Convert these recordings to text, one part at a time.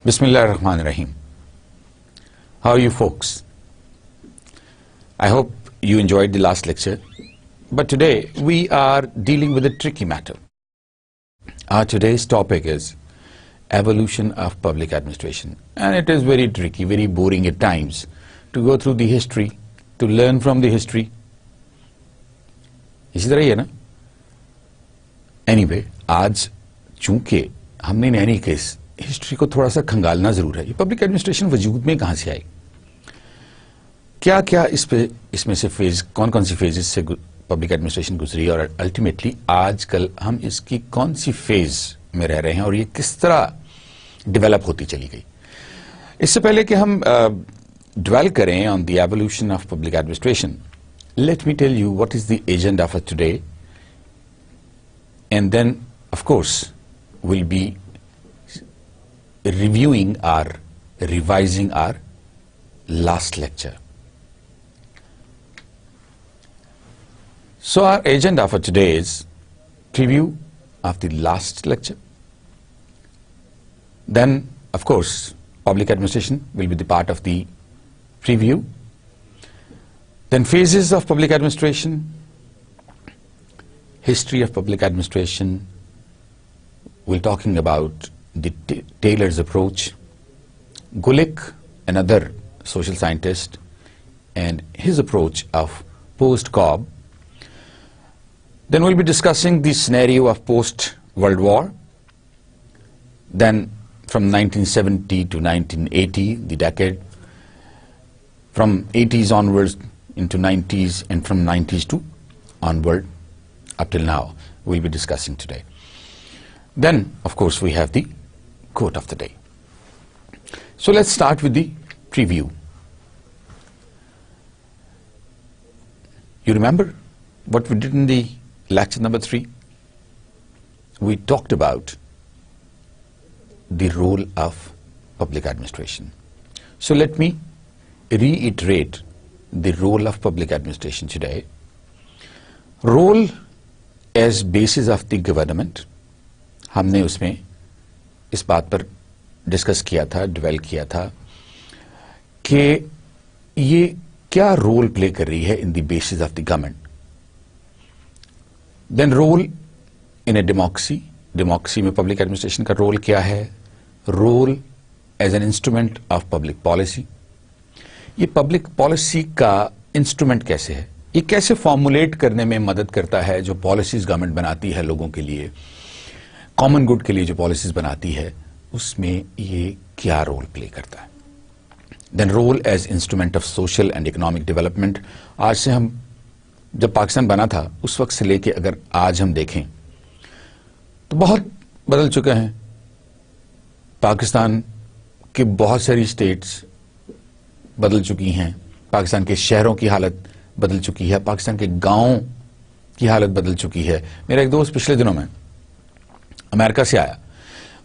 Bismillah ar-Rahman ar-Rahim. How are you folks? I hope you enjoyed the last lecture, but today we are dealing with a tricky matter. Our today's topic is evolution of public administration, and it is very tricky, very boring at times to go through the history, to learn from the history. اسی طرح ہی ہے نا. Any way آج چونکہ ہم نے any case history کو تھوڑا سا کھنگالنا ضرور ہے. یہ پبلک ایڈمنسٹریشن وجود میں کہاں سے آئی, کیا کیا اس میں سے فیز, کون کون سی فیزز سے پبلک ایڈمنسٹریشن گزری, اور الٹیمیٹلی آج کل ہم اس کی کون سی فیز میں رہ رہے ہیں, اور یہ کس طرح ڈیولپ ہوتی چلی گئی. اس سے پہلے کہ ہم ڈویل کریں on the evolution of public administration, let me tell you what is the agenda for today, and then of course will be reviewing or revising our last lecture. So our agenda for today is preview of the last lecture. Then, of course, public administration will be the part of the preview. Then phases of public administration, history of public administration, we're talking about the Taylor's approach, Gulick, another social scientist, and his approach of post-Cobb. Then we'll be discussing the scenario of post-World War. Then from 1970 to 1980, the decade, from 80s onwards into 90s, and from 90s to onward up till now, we'll be discussing today. Then, of course, we have the quote of the day. So let's start with the preview. You remember what we did in the lecture number 3? We talked about the role of public administration. So let me reiterate the role of public administration today. Role as basis of the government. ہم نے اس میں اس بات پر discuss کیا تھا, dwell کیا تھا کہ یہ کیا رول پلے کر رہی ہے in the basis of the government. Then role in a democracy, democracy میں پبلک ایڈمنسٹریشن کا رول کیا ہے, role as an instrument of public policy. یہ پبلک پالیسی کا انسٹرومنٹ کیسے ہے, یہ کیسے فارمولیٹ کرنے میں مدد کرتا ہے جو پالیسیز گورنمنٹ بناتی ہے لوگوں کے لیے, کامن گڈ کے لیے جو پالیسیز بناتی ہے, اس میں یہ کیا رول پلے کرتا ہے. Then role as instrument of social and economic development. آج سے ہم جب پاکستان بنا تھا اس وقت سے لے کے اگر آج ہم دیکھیں تو بہت بدل چکے ہیں. پاکستان کے بہت ساری اسٹیٹس بدل چکی ہیں, پاکستان کے شہروں کی حالت بدل چکی ہے, پاکستان کے گاؤں کی حالت بدل چکی ہے. میرا ایک دوست پچھلے دنوں میں امریکہ سے آیا,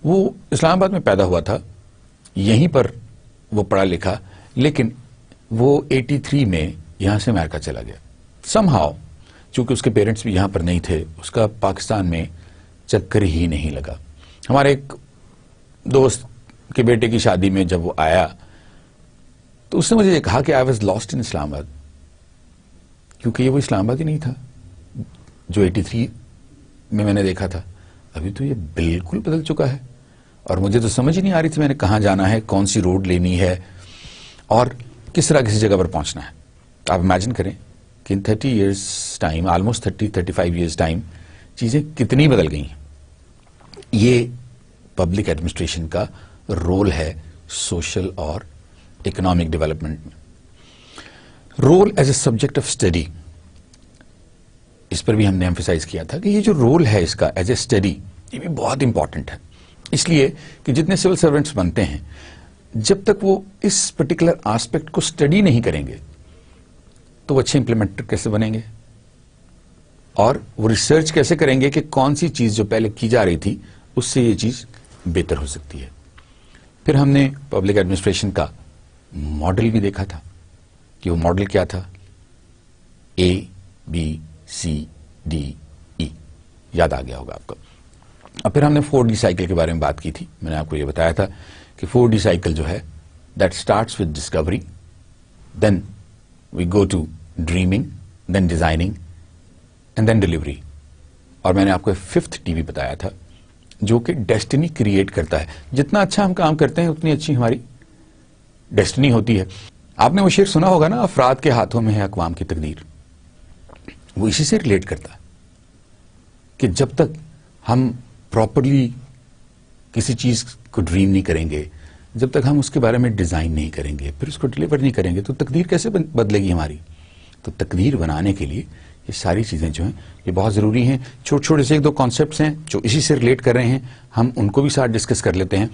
وہ اسلام آباد میں پیدا ہوا تھا, یہیں پر وہ پڑھا لکھا, لیکن وہ 83 میں یہاں سے امریکہ چلا گیا. سم ہاؤ چونکہ اس کے پیرنٹس بھی یہاں پر نہیں تھے, اس کا پاکستان میں چکر ہی نہیں لگا. ہمارے ایک دوست کے بیٹے کی شادی میں جب وہ آیا تو اس نے مجھے یہ کہا کہ آئی واز لاسٹ ان اسلام آباد, کیونکہ یہ وہ اسلام آباد ہی نہیں تھا جو 83 میں نے دیکھا تھا. ابھی تو یہ بالکل بدل چکا ہے, اور مجھے تو سمجھ ہی نہیں آ رہی تھی میں نے کہاں جانا ہے, کون سی روڈ لینی ہے, اور کس طرح کسی جگہ پر پہنچنا ہے. آپ امیجن کریں کہ in 30 years time, almost 35 years time, چیزیں کتنی بدل گئی ہیں. یہ پبلک ایڈمنسٹریشن کا رول ہے سوشل اور اکنامک ڈیولپمنٹ میں. Role as a subject of study, اس پر بھی ہم نے ایمفیسائز کیا تھا کہ یہ جو رول ہے اس کا ایز اے اسٹڈی, یہ بھی بہت امپورٹنٹ ہے. اس لیے کہ جتنے سول سرونٹس بنتے ہیں, جب تک وہ اس پرٹیکولر آسپیکٹ کو اسٹڈی نہیں کریں گے تو وہ اچھے امپلیمنٹر کیسے بنیں گے اور وہ ریسرچ کیسے کریں گے کہ کون سی چیز جو پہلے کی جا رہی تھی اس سے یہ چیز بہتر ہو سکتی ہے. پھر ہم نے پبلک ایڈمنسٹریشن کا ماڈل بھی دیکھا تھا کہ وہ ماڈل کیا تھا, ABCDE, یاد آ گیا ہوگا آپ کو. اور پھر ہم نے 4D سائیکل کے بارے میں بات کی تھی. میں نے آپ کو یہ بتایا تھا کہ 4D سائیکل جو ہے that starts with discovery, then we go to dreaming, then designing and then delivery. اور میں نے آپ کو 5th TV بتایا تھا جو کہ ڈیسٹنی کریٹ کرتا ہے. جتنا اچھا ہم کام کرتے ہیں اتنی اچھی ہماری ڈیسٹنی ہوتی ہے. آپ نے وہ شعر سنا ہوگا نا, افراد کے ہاتھوں میں ہے اقوام کی تقدیر. وہ اسی سے ریلیٹ کرتا ہے کہ جب تک ہم پراپرلی کسی چیز کو ڈریم نہیں کریں گے, جب تک ہم اس کے بارے میں ڈیزائن نہیں کریں گے, پھر اس کو ڈلیور نہیں کریں گے, تو تقدیر کیسے بدلے گی ہماری. تو تقدیر بنانے کے لیے یہ ساری چیزیں جو ہیں یہ بہت ضروری ہیں. چھوٹے چھوٹے سے 1-2 کانسیپٹس ہیں جو اسی سے ریلیٹ کر رہے ہیں, ہم ان کو بھی ساتھ ڈسکس کر لیتے ہیں.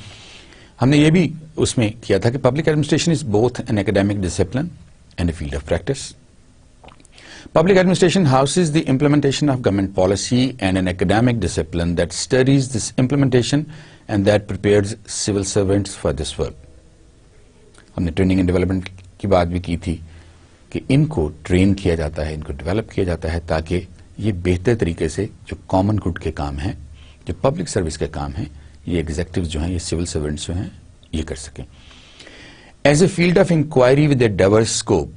ہم نے یہ بھی اس میں کیا تھا کہ public administration is both an academic discipline and a field of practice. Public administration houses the implementation of government policy and an academic discipline that studies this implementation and that prepares civil servants for this work. ہم نے training and development کی بات بھی کی تھی کہ ان کو train کیا جاتا ہے, ان کو ڈیولپ کیا جاتا ہے تاکہ یہ بہتر طریقے سے جو کامن گڈ کے کام ہیں, جو پبلک سروس کے کام ہیں, یہ ایگزیکٹو جو ہیں, یہ سول سرونٹس جو ہیں, یہ کر سکیں. As a field of inquiry with a diverse scope,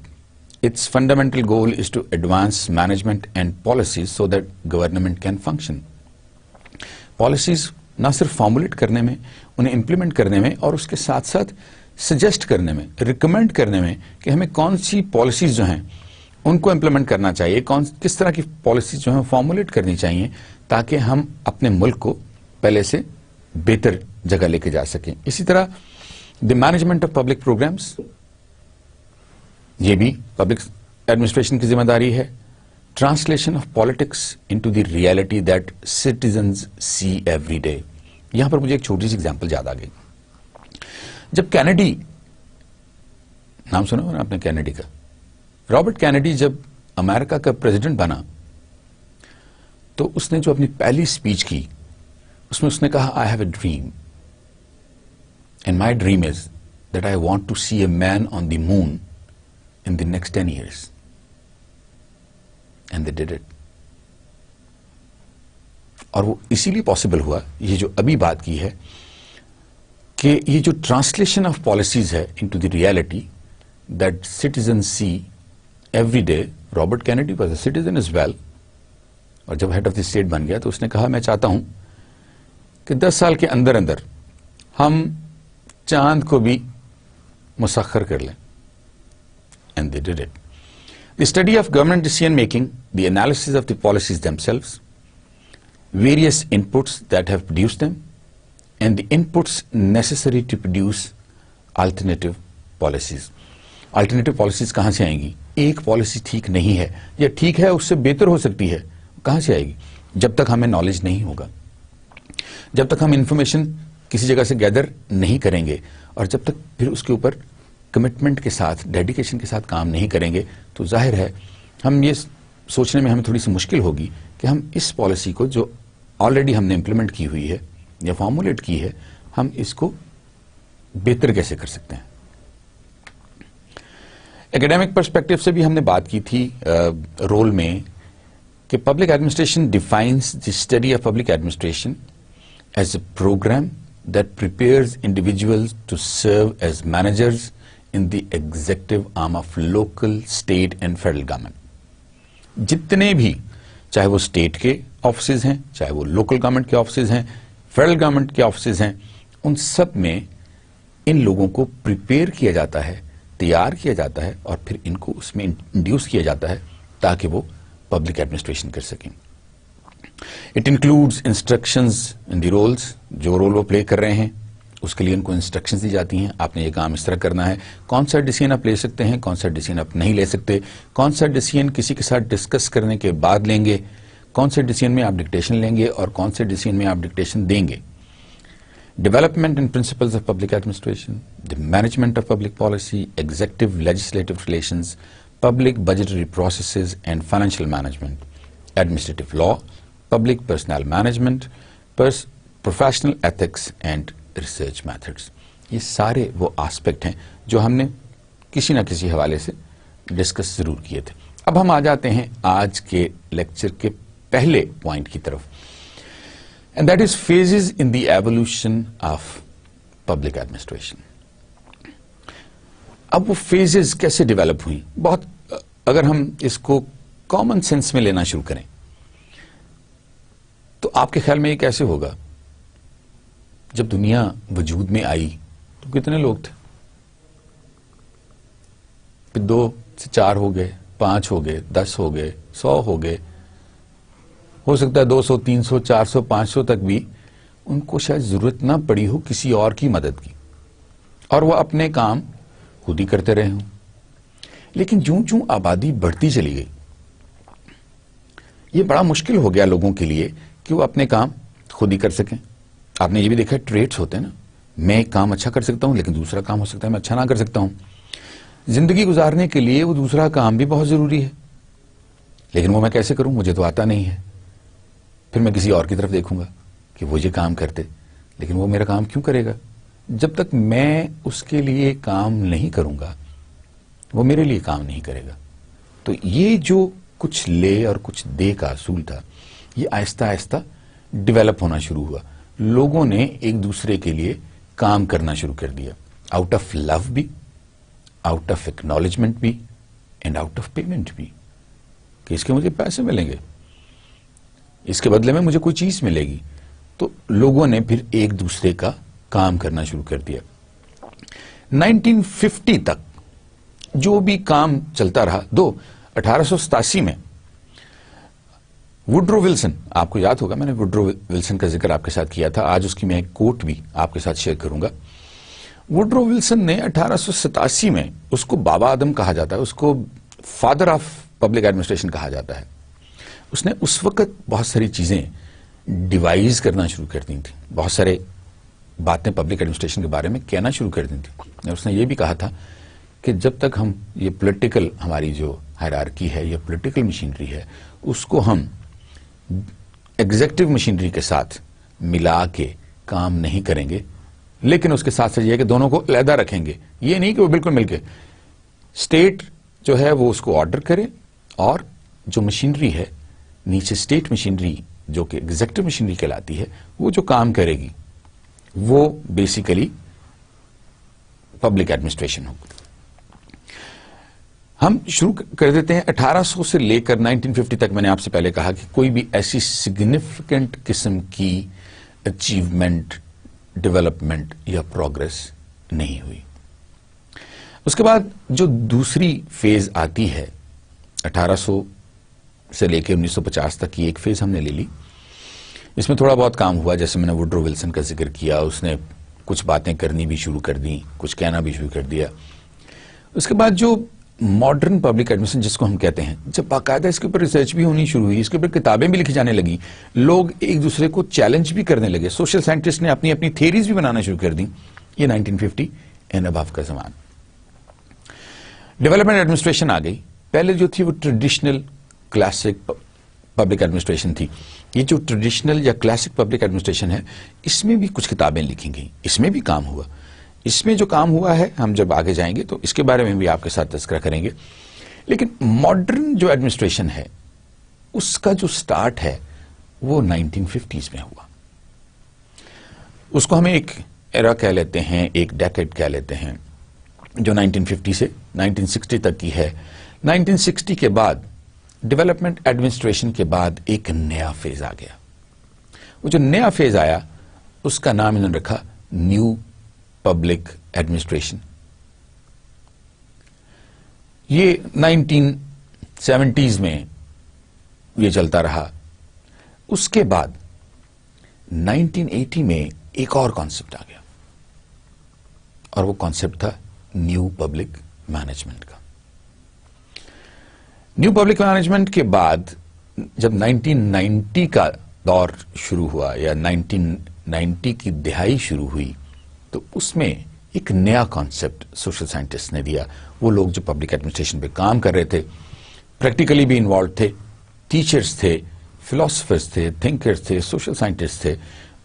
its fundamental goal is to advance management and policies so that government can function. Policies نہ صرف فارمولیٹ کرنے میں, انہیں امپلیمنٹ کرنے میں, اور اس کے ساتھ ساتھ سجیسٹ کرنے میں, ریکمینڈ کرنے میں کہ ہمیں کون سی پالیسیز جو ہیں ان کو امپلیمنٹ کرنا چاہیے, کس طرح کی پالیسیز جو ہیں فارمولیٹ کرنی چاہیے تاکہ ہم اپنے ملک کو پہلے سے بہتر جگہ لے کے جا سکیں. اسی طرح the management of public programs, یہ بھی پبلک ایڈمنسٹریشن کی ذمہ داری ہے. Translation of politics into the reality that citizens see every day. یہاں پر مجھے ایک چھوٹی سی ایگزامپل یاد آ گئی. جب کینیڈی, نام سنا ہو نا آپ نے کینیڈی کا, رابرٹ کینیڈی جب امریکہ کا پریزیڈنٹ بنا تو اس نے جو اپنی پہلی اسپیچ کی اس میں اس نے کہا, I have a dream and my dream is that I want to see a man on the moon in the next 10 years. And they did it. اور وہ اسی لیے پاسبل ہوا, یہ جو ابھی بات کی ہے کہ یہ جو ٹرانسلیشن آف پالیسیز ہے into the reality that citizen see every day. Robert Kennedy was a citizen as well, اور جب ہیڈ آف دی اسٹیٹ بن گیا تو اس نے کہا میں چاہتا ہوں کہ 10 سال کے اندر اندر ہم چاند کو بھی مسخر کر لیں. And they did it. The study of government decision making, the analysis of the policies themselves, various inputs that have produced them, and the inputs necessary to produce alternative policies. Alternative policies کہاں سے آئیں گی؟ ایک policy ٹھیک نہیں ہے یا ٹھیک ہے اس سے بہتر ہو سکتی ہے, کہاں سے آئے گی؟ جب تک ہمیں نالج نہیں ہوگا, جب تک ہم انفارمیشن کسی جگہ سے گیدر نہیں کریں گے, اور جب تک پھر اس کے اوپر کمٹمنٹ کے ساتھ, ڈیڈیکیشن کے ساتھ کام نہیں کریں گے, تو ظاہر ہے ہم یہ سوچنے میں ہمیں تھوڑی سی مشکل ہوگی کہ ہم اس پالیسی کو جو آلریڈی ہم نے امپلیمنٹ کی ہوئی ہے یا فارمولیٹ کی ہے, ہم اس کو بہتر کیسے کر سکتے ہیں. ایکڈیمک پرسپیکٹو سے بھی ہم نے بات کی تھی رول میں کہ public administration defines the study of public administration as a program that prepares individuals to serve as managers in the executive arm of local, state and federal government. جتنے بھی, چاہے وہ اسٹیٹ کے آفسز ہیں, چاہے وہ لوکل گورنمنٹ کے offices ہیں, فیڈرل گورنمنٹ کے آفسز ہیں, ان سب میں ان لوگوں کو پریپیئر کیا جاتا ہے, تیار کیا جاتا ہے, اور پھر ان کو اس میں انڈیوس کیا جاتا ہے تاکہ وہ پبلک ایڈمنسٹریشن کر سکیں. It includes instructions in the roles, جو رول وہ پلے کر رہے ہیں اس کے لیے ان کو انسٹرکشنز دی جاتی ہیں, آپ نے یہ کام اس طرح کرنا ہے, کون سا ڈیسیژن آپ لے سکتے ہیں, کون سا ڈیسیژن آپ نہیں لے سکتے, کون سا ڈیسیژن کسی کے ساتھ ڈسکس کرنے کے بعد لیں گے, کون سے ڈیسیژن میں آپ ڈکٹیشن لیں گے اور کون سے ڈیسیژن میں آپ ڈکٹیشن دیں گے. Development and principles of public administration, the management of public policy, executive legislative relations, public budgetary processes and financial management, administrative law, public personnel management, professional ethics and research methods. یہ سارے وہ aspect ہیں جو ہم نے کسی نہ کسی حوالے سے ڈسکس ضرور کیے تھے. اب ہم آ جاتے ہیں آج کے لیکچر کے پہلے پوائنٹ کی طرف, and that is phases in the evolution of public administration. اب وہ فیزز کیسے ڈیولپ ہوئی, بہت اگر ہم اس کو کامن سینس میں لینا شروع کریں تو آپ کے خیال میں یہ کیسے ہوگا؟ جب دنیا وجود میں آئی تو کتنے لوگ تھے؟ پھر 2 سے 4 ہو گئے, 5 ہو گئے, 10 ہو گئے, 100 ہو گئے, ہو سکتا ہے 200, 300, 400, 500 تک بھی ان کو شاید ضرورت نہ پڑی ہو کسی اور کی مدد کی, اور وہ اپنے کام خود ہی کرتے رہے ہوں. لیکن جوں جوں آبادی بڑھتی چلی گئی, یہ بڑا مشکل ہو گیا لوگوں کے لیے کہ وہ اپنے کام خود ہی کر سکیں. آپ نے یہ بھی دیکھا ٹریٹس ہوتے ہیں نا, میں ایک کام اچھا کر سکتا ہوں لیکن دوسرا کام ہو سکتا ہے میں اچھا نہ کر سکتا ہوں. زندگی گزارنے کے لیے وہ دوسرا کام بھی بہت ضروری ہے, لیکن وہ میں کیسے کروں, مجھے تو آتا نہیں ہے. پھر میں کسی اور کی طرف دیکھوں گا کہ وہ یہ کام کرتے, لیکن وہ میرا کام کیوں کرے گا؟ جب تک میں اس کے لیے کام نہیں کروں گا وہ میرے لیے کام نہیں کرے گا. تو یہ جو کچھ لے اور کچھ دے کا اصول تھا یہ آہستہ آہستہ ڈیولپ ہونا شروع ہوا. لوگوں نے ایک دوسرے کے لیے کام کرنا شروع کر دیا, آؤٹ آف لو بھی, آؤٹ آف ایکنالجمنٹ بھی, اینڈ آؤٹ آف پیمنٹ بھی, کہ اس کے مجھے پیسے ملیں گے, اس کے بدلے میں مجھے کوئی چیز ملے گی. تو لوگوں نے پھر ایک دوسرے کا کام کرنا شروع کر دیا. 1950 تک جو بھی کام چلتا رہا, 1887 میں وڈرو ولسن, آپ کو یاد ہوگا میں نے وڈرو ولسن کا ذکر آپ کے ساتھ کیا تھا, آج اس کی میں ایک کوٹ بھی آپ کے ساتھ شیئر کروں گا. وڈرو ولسن نے 1887 میں, اس کو بابا آدم کہا جاتا ہے, اس کو فادر آف پبلک ایڈمنسٹریشن کہا جاتا ہے, اس نے اس وقت بہت ساری چیزیں ڈیوائز کرنا شروع کر دی تھیں, بہت سارے باتیں پبلک ایڈمنسٹریشن کے بارے میں کہنا شروع کر دی تھی. اس نے یہ بھی کہا تھا کہ جب تک ہم یہ پولیٹیکل, ہماری جو ہائرارکی ہے یا پولیٹیکل مشینری ہے, اس کو ہم ایگزیکٹو مشینری کے ساتھ ملا کے کام نہیں کریں گے, لیکن اس کے ساتھ ساتھ یہ ہے کہ دونوں کو علیحدہ رکھیں گے. یہ نہیں کہ وہ بالکل مل کے, اسٹیٹ جو ہے وہ اس کو آرڈر کرے, اور جو مشینری ہے نیچے اسٹیٹ مشینری جو کہ ایگزیکٹو مشینری کہلاتی ہے, وہ جو کام کرے گی وہ بیسیکلی پبلک ایڈمنسٹریشن ہوگی. ہم شروع کر دیتے ہیں 1800 سے لے کر 1950 تک. میں نے آپ سے پہلے کہا کہ کوئی بھی ایسی سگنیفیکنٹ قسم کی اچیومنٹ, ڈیولپمنٹ یا پروگرس نہیں ہوئی. اس کے بعد جو دوسری فیز آتی ہے 1800 سے لے کے 1950 تک کی ایک فیز ہم نے لے لی. اس میں تھوڑا بہت کام ہوا, جیسے میں نے وڈرو ولسن کا ذکر کیا, اس نے کچھ باتیں کرنی بھی شروع کر دیں, کچھ کہنا بھی شروع کر دیا. اس کے بعد جو ماڈرن پبلک ایڈمنسٹریشن جس کو ہم کہتے ہیں, جب باقاعدہ اس کے اوپر ریسرچ بھی ہونی شروع ہوئی, اس کے اوپر کتابیں بھی لکھی جانے لگی, لوگ ایک دوسرے کو چیلنج بھی کرنے لگے, سوشل سائنٹسٹ نے اپنی اپنی تھیریز بھی بنانا شروع کر دیں. یہ 1950 اینڈ ابو کا زمان. ڈیولپمنٹ ایڈمنسٹریشن آ گئی. پہلے جو تھی وہ ٹریڈیشنل کلاسک پبلک ایڈمنسٹریشن تھی. یہ جو ٹریڈیشنل یا کلاسک پبلک ایڈمنسٹریشن ہے, اس میں بھی کچھ کتابیں لکھی گئیں, اس میں بھی کام ہوا. اس میں جو کام ہوا ہے ہم جب آگے جائیں گے تو اس کے بارے میں بھی آپ کے ساتھ تذکرہ کریں گے. لیکن ماڈرن جو ایڈمنسٹریشن ہے اس کا جو سٹارٹ ہے وہ 1950s میں ہوا. اس کو ہمیں ایک ایرا کہہ لیتے ہیں, ایک ڈیکیڈ کہہ لیتے ہیں, جو 1950 سے 1960 تک کی ہے. 1960 کے بعد ڈیولپمنٹ ایڈمنسٹریشن کے بعد ایک نیا فیز آ گیا. وہ جو نیا فیز آیا اس کا نام انہوں نے رکھا نیو پبلک ایڈمنسٹریشن. یہ 1970s میں یہ چلتا رہا. اس کے بعد 1980 میں ایک اور کانسیپٹ آ گیا, اور وہ کانسیپٹ تھا نیو پبلک مینجمنٹ کا. نیو پبلک مینجمنٹ کے بعد جب 1990 کا دور شروع ہوا یا 1990 کی دہائی شروع ہوئی, تو اس میں ایک نیا کانسیپٹ سوشل سائنٹسٹ نے دیا. وہ لوگ جو پبلک ایڈمنسٹریشن پہ کام کر رہے تھے, پریکٹیکلی بھی انوالوڈ تھے, ٹیچرز تھے, فلاسفرز تھے, تھنکرز تھے, سوشل سائنٹسٹ تھے,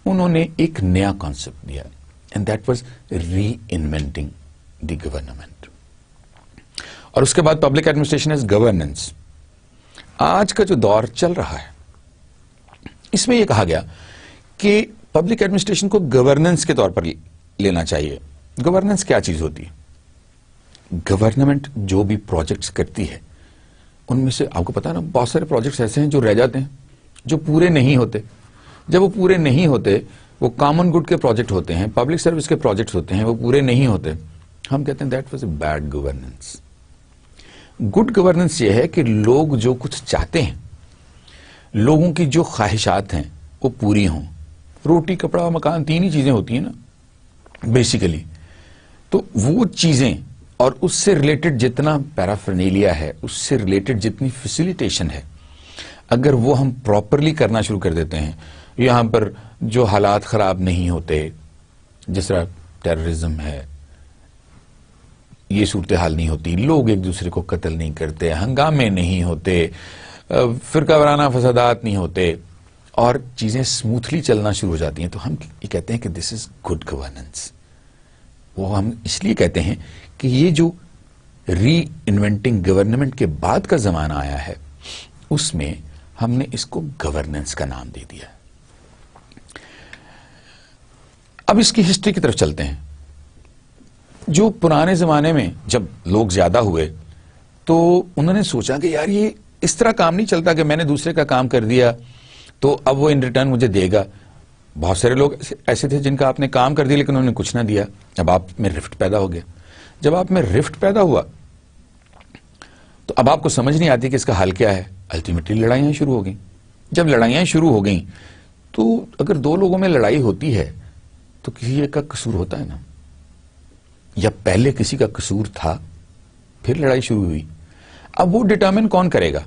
انہوں نے ایک نیا کانسیپٹ دیا, and that was reinventing the government. اور اس کے بعد پبلک ایڈمنسٹریشن از گورننس. آج کا جو دور چل رہا ہے اس میں یہ کہا گیا کہ پبلک ایڈمنسٹریشن کو گورننس کے طور پر لینا چاہیے. گورننس کیا چیز ہوتی ہے؟ گورنمنٹ جو بھی پروجیکٹس کرتی ہے ان میں سے آپ کو پتا نا بہت سارے پروجیکٹس ایسے ہیں جو رہ جاتے ہیں, جو پورے نہیں ہوتے. جب وہ پورے نہیں ہوتے, وہ کامن گڈ کے پروجیکٹ ہوتے ہیں, پبلک سروس کے پروجیکٹس ہوتے ہیں, وہ پورے نہیں ہوتے, ہم کہتے ہیں that was a bad governance. Good governance یہ ہے کہ لوگ جو کچھ چاہتے ہیں, لوگوں کی جو خواہشات ہیں وہ پوری ہوں. روٹی کپڑا مکان تین ہی چیزیں ہوتی ہیں نا بیسیکلی. تو وہ چیزیں اور اس سے ریلیٹڈ جتنا پیرافرنیلیا ہے, اس سے ریلیٹڈ جتنی فیسیلیٹیشن ہے, اگر وہ ہم پراپرلی کرنا شروع کر دیتے ہیں, یہاں پر جو حالات خراب نہیں ہوتے, جس طرح ٹیررزم ہے, یہ صورتحال نہیں ہوتی, لوگ ایک دوسرے کو قتل نہیں کرتے, ہنگامے نہیں ہوتے, فرقہ وارانہ فسادات نہیں ہوتے, اور چیزیں اسموتھلی چلنا شروع ہو جاتی ہیں, تو ہم یہ کہتے ہیں کہ دس از گڈ گورننس. وہ ہم اس لیے کہتے ہیں کہ یہ جو ری انوینٹنگ گورنمنٹ کے بعد کا زمانہ آیا ہے, اس میں ہم نے اس کو گورننس کا نام دے دیا. اب اس کی ہسٹری کی طرف چلتے ہیں. جو پرانے زمانے میں جب لوگ زیادہ ہوئے تو انہوں نے سوچا کہ یار یہ اس طرح کام نہیں چلتا کہ میں نے دوسرے کا کام کر دیا تو اب وہ ان ریٹرن مجھے دے گا. بہت سارے لوگ ایسے تھے جن کا آپ نے کام کر دیا لیکن انہوں نے کچھ نہ دیا. اب آپ میں رفٹ پیدا ہو گیا. جب آپ میں رفٹ پیدا ہوا تو اب آپ کو سمجھ نہیں آتی کہ اس کا حل کیا ہے. الٹیمیٹلی لڑائیاں شروع ہو گئیں. جب لڑائیاں شروع ہو گئیں تو اگر دو لوگوں میں لڑائی ہوتی ہے تو کسی ایک کا قصور ہوتا ہے نا, یا پہلے کسی کا قصور تھا پھر لڑائی شروع ہوئی. اب وہ ڈٹرمن کون کرے گا؟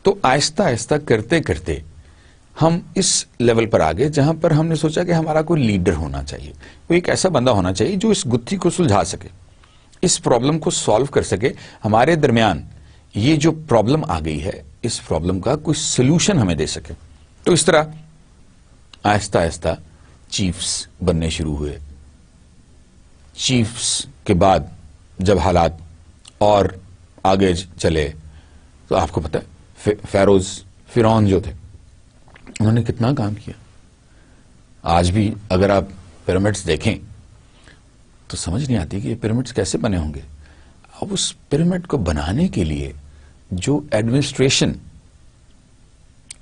تو آہستہ آہستہ کرتے کرتے ہم اس لیول پر آ گئے جہاں پر ہم نے سوچا کہ ہمارا کوئی لیڈر ہونا چاہیے, کوئی ایک ایسا بندہ ہونا چاہیے جو اس گتھی کو سلجھا سکے, اس پرابلم کو سالو کر سکے. ہمارے درمیان یہ جو پرابلم آ گئی ہے اس پرابلم کا کوئی سلوشن ہمیں دے سکے. تو اس طرح آہستہ آہستہ چیفز بننے شروع ہوئے. چیفز کے بعد جب حالات اور آگے چلے تو آپ کو پتا ہے فرعون جو تھے انہوں نے کتنا کام کیا. آج بھی اگر آپ پیرامڈس دیکھیں تو سمجھ نہیں آتی کہ یہ پیرامڈس کیسے بنے ہوں گے. اب اس پیرامڈ کو بنانے کے لیے جو ایڈمنسٹریشن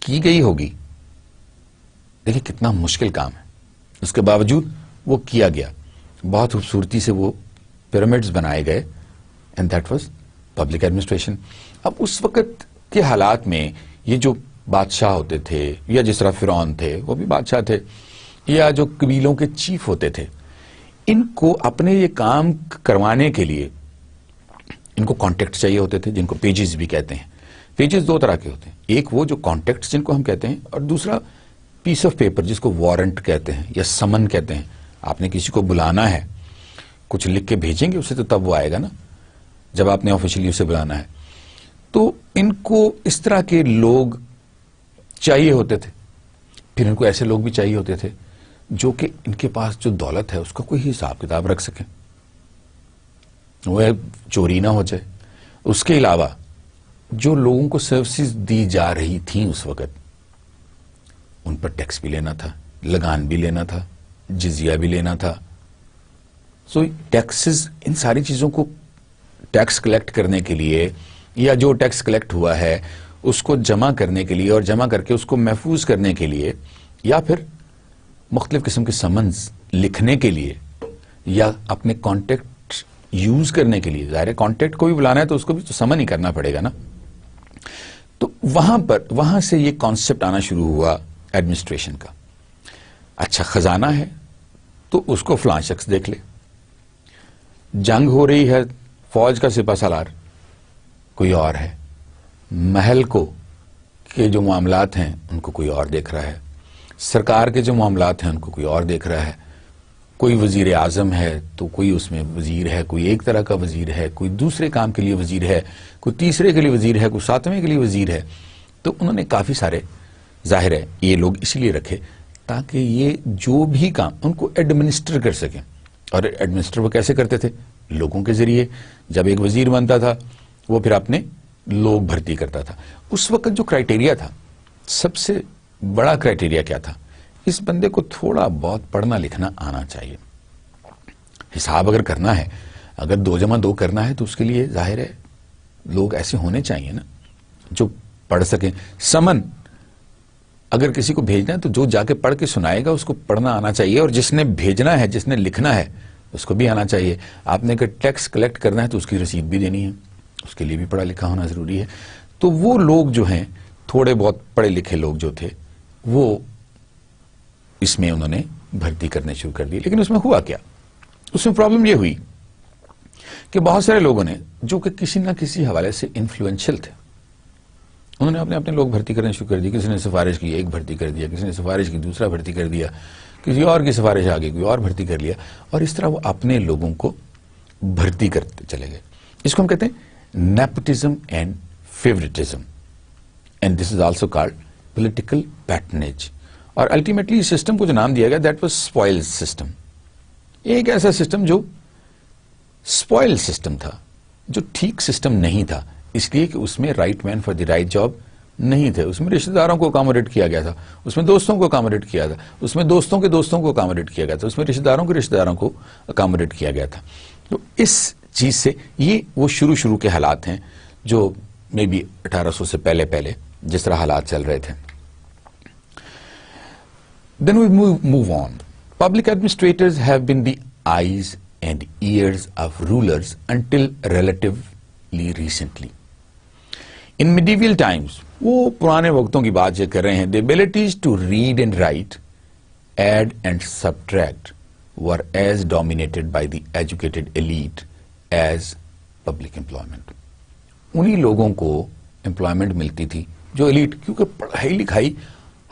کی گئی ہوگی, دیکھیں کتنا مشکل کام ہے, اس کے باوجود وہ کیا گیا. بہت خوبصورتی سے وہ پیرامڈس بنائے گئے, and that was public administration. اب اس وقت کے حالات میں یہ جو بادشاہ ہوتے تھے, یا جس طرح فرعون تھے وہ بھی بادشاہ تھے, یا جو قبیلوں کے چیف ہوتے تھے, ان کو اپنے یہ کام کروانے کے لیے ان کو کانٹیکٹ چاہیے ہوتے تھے, جن کو پیجز بھی کہتے ہیں. پیجز دو طرح کے ہوتے ہیں, ایک وہ جو کانٹیکٹس جن کو ہم کہتے ہیں, اور دوسرا پیس آف پیپر جس کو وارنٹ کہتے ہیں یا سمن کہتے ہیں. آپ نے کسی کو بلانا ہے, کچھ لکھ کے بھیجیں گے اسے تو تب وہ آئے گا نا, جب آپ نے آفیشلی اسے بلانا ہے. تو ان کو اس طرح کے لوگ چاہیے ہوتے تھے. پھر ان کو ایسے لوگ بھی چاہیے ہوتے تھے جو کہ ان کے پاس جو دولت ہے اس کا کوئی حساب کتاب رکھ سکیں, وہ چوری نہ ہو جائے. اس کے علاوہ جو لوگوں کو سروسز دی جا رہی تھیں اس وقت, ان پر ٹیکس بھی لینا تھا, لگان بھی لینا تھا, جزیہ بھی لینا تھا. سو ٹیکسز, ان ساری چیزوں کو ٹیکس کلیکٹ کرنے کے لیے, یا جو ٹیکس کلیکٹ ہوا ہے اس کو جمع کرنے کے لیے اور جمع کر کے اس کو محفوظ کرنے کے لیے, یا پھر مختلف قسم کے سمنز لکھنے کے لیے, یا اپنے کانٹیکٹ یوز کرنے کے لیے. ظاہر ہے کانٹیکٹ کو بھی بلانا ہے تو اس کو بھی تو سمن ہی کرنا پڑے گا نا. تو وہاں سے یہ کانسیپٹ آنا شروع ہوا ایڈمنسٹریشن کا. اچھا خزانہ ہے تو اس کو فلاں شخص دیکھ لے, جنگ ہو رہی ہے فوج کا سپہ سالار کوئی اور ہے, محل کو کے جو معاملات ہیں ان کو کوئی اور دیکھ رہا ہے, سرکار کے جو معاملات ہیں ان کو کوئی اور دیکھ رہا ہے, کوئی وزیر اعظم ہے تو کوئی اس میں وزیر ہے، کوئی ایک طرح کا وزیر ہے، کوئی دوسرے کام کے لیے وزیر ہے، کوئی تیسرے کے لیے وزیر ہے، کوئی ساتویں کے لیے وزیر ہے. تو انہوں نے کافی سارے، ظاہر ہے یہ لوگ اسی لیے رکھے تاکہ یہ جو بھی کام ان کو ایڈمنسٹر کر سکیں. اور ایڈمنسٹر وہ کیسے کرتے تھے؟ لوگوں کے ذریعے. جب ایک وزیر بنتا تھا وہ پھر اپنے لوگ بھرتی کرتا تھا. اس وقت جو کرائیٹیریا تھا، سب سے بڑا کرائیٹیریا کیا تھا؟ اس بندے کو تھوڑا بہت پڑھنا لکھنا آنا چاہیے. حساب اگر کرنا ہے، اگر 2+2 کرنا ہے تو اس کے لیے ظاہر ہے لوگ ایسے ہونے چاہیے نا جو پڑھ سکیں. سمن اگر کسی کو بھیجنا ہے تو جو جا کے پڑھ کے سنائے گا اس کو پڑھنا آنا چاہیے، اور جس نے بھیجنا ہے، جس نے لکھنا ہے، اس کو بھی آنا چاہیے. آپ نے اگر ٹیکس کلیکٹ کرنا ہے تو اس کی رسید بھی دینی ہے، اس کے لیے بھی پڑھا لکھا ہونا ضروری ہے. تو وہ لوگ جو ہیں، تھوڑے بہت پڑھے لکھے لوگ جو تھے، وہ اس میں انہوں نے بھرتی کرنے شروع کر دی. لیکن اس میں ہوا کیا؟ اس میں پرابلم یہ ہوئی کہ بہت سارے لوگوں نے جو کہ کسی نہ کسی حوالے سے انفلوئنشل تھے، انہوں نے اپنے لوگ بھرتی کرنے شروع کر دی. کسی نے سفارش کی، ایک بھرتی کر دیا، کسی نے سفارش کی، دوسرا بھرتی کر دیا، کسی اور کی سفارش آ گئی، کوئی اور بھرتی کر لیا، اور اس طرح وہ اپنے لوگوں کو بھرتی کرتے چلے گئے. اس کو ہم کہتے ہیں nepotism and favouritism, and this is also called political پیٹرنیج. اور الٹیمیٹلی اس سسٹم کو جو نام دیا گیا، دیٹ واز اسپوائل سسٹم. ایک ایسا سسٹم جو اسپوائل سسٹم تھا، جو ٹھیک سسٹم نہیں تھا، اس لیے کہ اس میں right man for the right job نہیں تھے. اس میں رشتہ داروں کو اکاموڈیٹ کیا گیا تھا، اس میں دوستوں کو اکاموڈیٹ کیا تھا، اس میں دوستوں کے دوستوں کو اکاموڈیٹ کیا گیا تھا، اس میں رشتہ داروں کے رشتہ داروں کو اکاموڈیٹ کیا گیا تھا. تو اس چیز سے یہ وہ شروع کے حالات ہیں جو میں بھی 1800 سے پہلے جس طرح حالات چل رہے تھے. Then we move on. Public administrators have been the eyes and ears of rulers until relatively recently. In medieval times, وہ پرانے وقتوں کی بات یہ کر رہے ہیں, the abilities to read and write, add and subtract were as dominated by the educated elite as public employment. انہی لوگوں کو employment ملتی تھی جو elite, کیونکہ پڑھائی لکھائی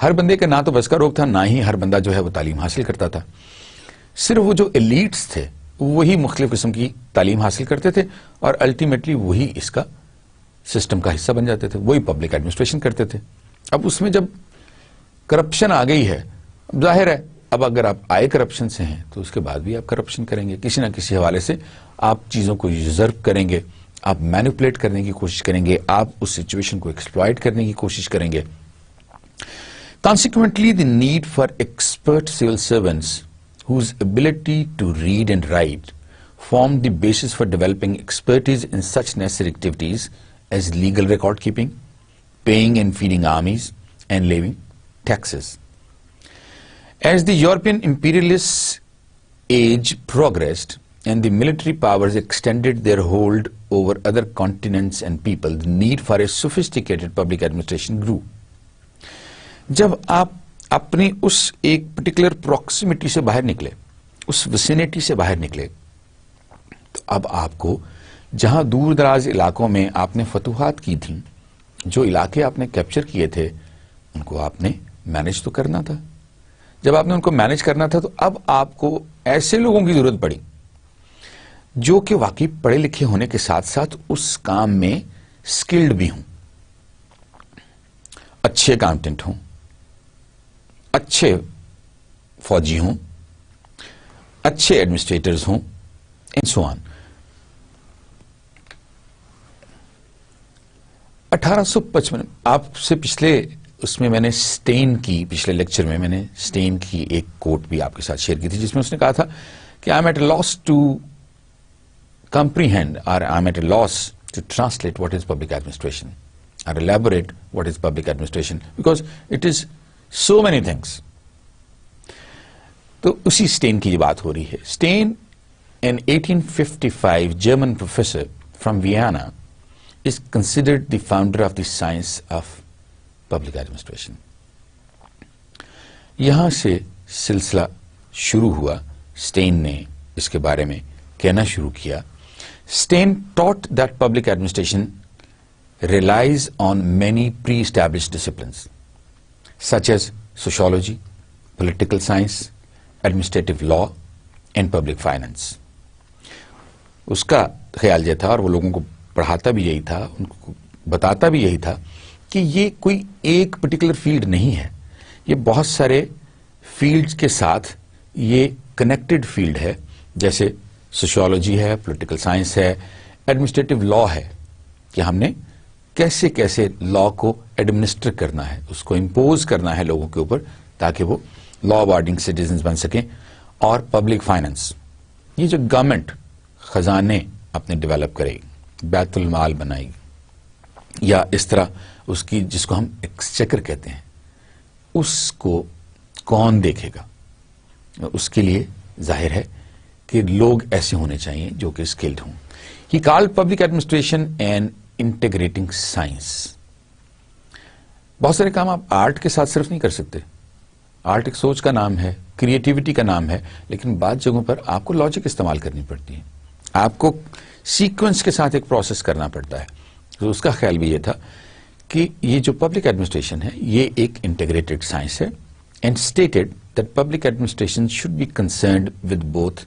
ہر بندے کے نہ تو بس کا روک تھا، نہ ہی ہر بندہ جو ہے وہ تعلیم حاصل کرتا تھا. صرف وہ جو ایلیٹس تھے وہی مختلف قسم کی تعلیم حاصل کرتے تھے اور الٹیمیٹلی وہی اس کا سسٹم کا حصہ بن جاتے تھے، وہی پبلک ایڈمنسٹریشن کرتے تھے. اب اس میں جب کرپشن آ گئی ہے، ظاہر ہے اب اگر آپ آئے کرپشن سے ہیں تو اس کے بعد بھی آپ کرپشن کریں گے، کسی نہ کسی حوالے سے آپ چیزوں کو یوزرپ کریں گے، آپ مینیپولیٹ کرنے کی کوشش کریں گے، آپ اس سچویشن کو ایکسپلائٹ کرنے کی کوشش کریں گے. Consequently, the need for expert civil servants whose ability to read and write formed the basis for developing expertise in such necessary activities as legal record keeping, paying and feeding armies, and levying taxes. As the European imperialist age progressed and the military powers extended their hold over other continents and people, the need for a sophisticated public administration grew. جب آپ اپنی اس ایک particular proximity سے باہر نکلے، اس vicinity سے باہر نکلے، تو اب آپ کو جہاں دور دراز علاقوں میں آپ نے فتوحات کی تھیں، جو علاقے آپ نے کیپچر کیے تھے، ان کو آپ نے مینج تو کرنا تھا. جب آپ نے ان کو مینج کرنا تھا تو اب آپ کو ایسے لوگوں کی ضرورت پڑی جو کہ واقعی پڑھے لکھے ہونے کے ساتھ ساتھ اس کام میں اسکلڈ بھی ہوں، اچھے اکاؤنٹنٹ ہوں، اچھے فوجی ہوں، اچھے ایڈمنسٹریٹرز ہوں، and so on. 1855 آپ سے پچھلے اس میں نے اسٹین کی، پچھلے لیکچر میں نے اسٹین کی ایک کوٹ بھی آپ کے ساتھ شیئر کی تھی جس میں اس نے کہا تھا کہ I am at a loss to comprehend or I am at a loss to translate what is public administration or elaborate what is public administration because it is so many things. تو اسی station کی یہ بات ہو رہی ہے. Stein an 1855 German professor from Vienna is considered the founder of the science of public administration. یہاں سے سلسلہ شروع ہوا. اسٹین نے اس کے بارے میں کہنا شروع کیا. Stein taught that public administration relies on many pre-established disciplines such as sociology, political science, administrative law, in public finance. اس کا خیال یہ تھا اور وہ لوگوں کو پڑھاتا بھی یہی تھا, ان کو بتاتا بھی یہی تھا کہ یہ کوئی ایک پرٹیکولر فیلڈ نہیں ہے, یہ بہت سارے فیلڈز کے ساتھ یہ کنیکٹڈ فیلڈ ہے. جیسے سوشیولوجی ہے, پولیٹیکل سائنس ہے, ایڈمنسٹریٹو لا ہے کہ ہم نے کیسے کیسے لا کو ایڈمنسٹر کرنا ہے, اس کو امپوز کرنا ہے لوگوں کے اوپر تاکہ وہ لا ابائڈنگ سٹیزنز بن سکیں. اور پبلک فائنانس, یہ جو گورنمنٹ خزانے اپنے ڈیولپ کرے گی, بیت المال بنائے گی, یا اس طرح اس کی جس کو ہم ایکسچیکر کہتے ہیں, اس کو کون دیکھے گا؟ اس کے لیے ظاہر ہے کہ لوگ ایسے ہونے چاہیے جو کہ اسکلڈ ہوں. He called public administration and integrating science. بہت سارے کام آپ آرٹ کے ساتھ صرف نہیں کر سکتے. آرٹ ایک سوچ کا نام ہے, کریٹیوٹی کا نام ہے, لیکن بعض جگہوں پر آپ کو لاجک استعمال کرنی پڑتی ہے, آپ کو سیکوینس کے ساتھ ایک پروسیس کرنا پڑتا ہے. تو اس کا خیال بھی یہ تھا کہ یہ جو پبلک ایڈمنسٹریشن ہے یہ ایک انٹیگریٹڈ سائنس ہے. And stated that public administration should be concerned with both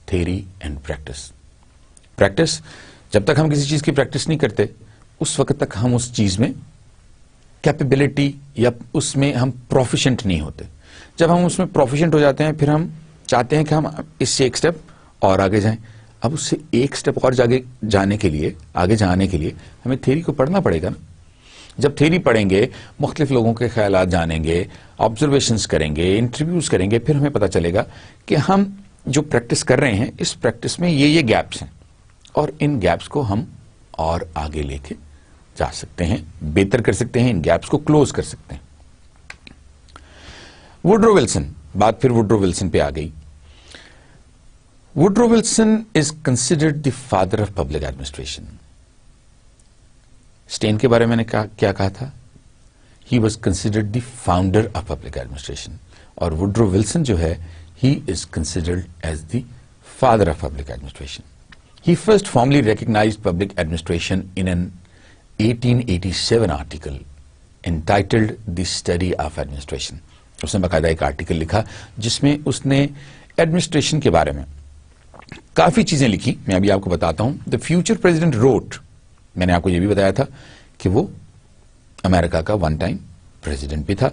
theory and practice. Practice, جب تک ہم کسی چیز کی پریکٹس نہیں کرتے اس وقت تک ہم اس چیز میں کیپیبلٹی یا اس میں ہم پروفیشنٹ نہیں ہوتے. جب ہم اس میں پروفیشنٹ ہو جاتے ہیں پھر ہم چاہتے ہیں کہ ہم اس سے ایک سٹیپ اور آگے جائیں. اب اس سے ایک سٹیپ اور آگے جانے کے لیے ہمیں تھیوری کو پڑھنا پڑے گا نا. جب تھیوری پڑھیں گے, مختلف لوگوں کے خیالات جانیں گے, آبزرویشنز کریں گے, انٹرویوز کریں گے, پھر ہمیں پتہ چلے گا کہ ہم جو پریکٹس کر رہے ہیں اس پریکٹس میں یہ گیپس ہیں اور ان گیپس کو ہم اور آگے لے کے جا سکتے ہیں, بہتر کر سکتے ہیں, ان گیپس کو کلوز کر سکتے ہیں. ووڈرو ولسن, بات پھر ووڈرو ولسن پہ آ گئی. Woodrow Wilson is considered the father of public administration. Stein کے بارے میں نے کیا کہا تھا؟ He was considered the founder of public administration. اور ووڈرو ولسن جو ہے he is considered as the father of public administration. He first formally recognized public administration in an 1887 article entitled The Study of Administration. اس نے باقاعدہ ایک article لکھا جس میں اس نے ایڈمنسٹریشن کے بارے میں کافی چیزیں لکھی. میں ابھی آپ کو بتاتا ہوں. The future president wrote, میں نے آپ کو یہ بھی بتایا تھا کہ وہ امریکہ کا ون ٹائم پریزیڈنٹ بھی تھا.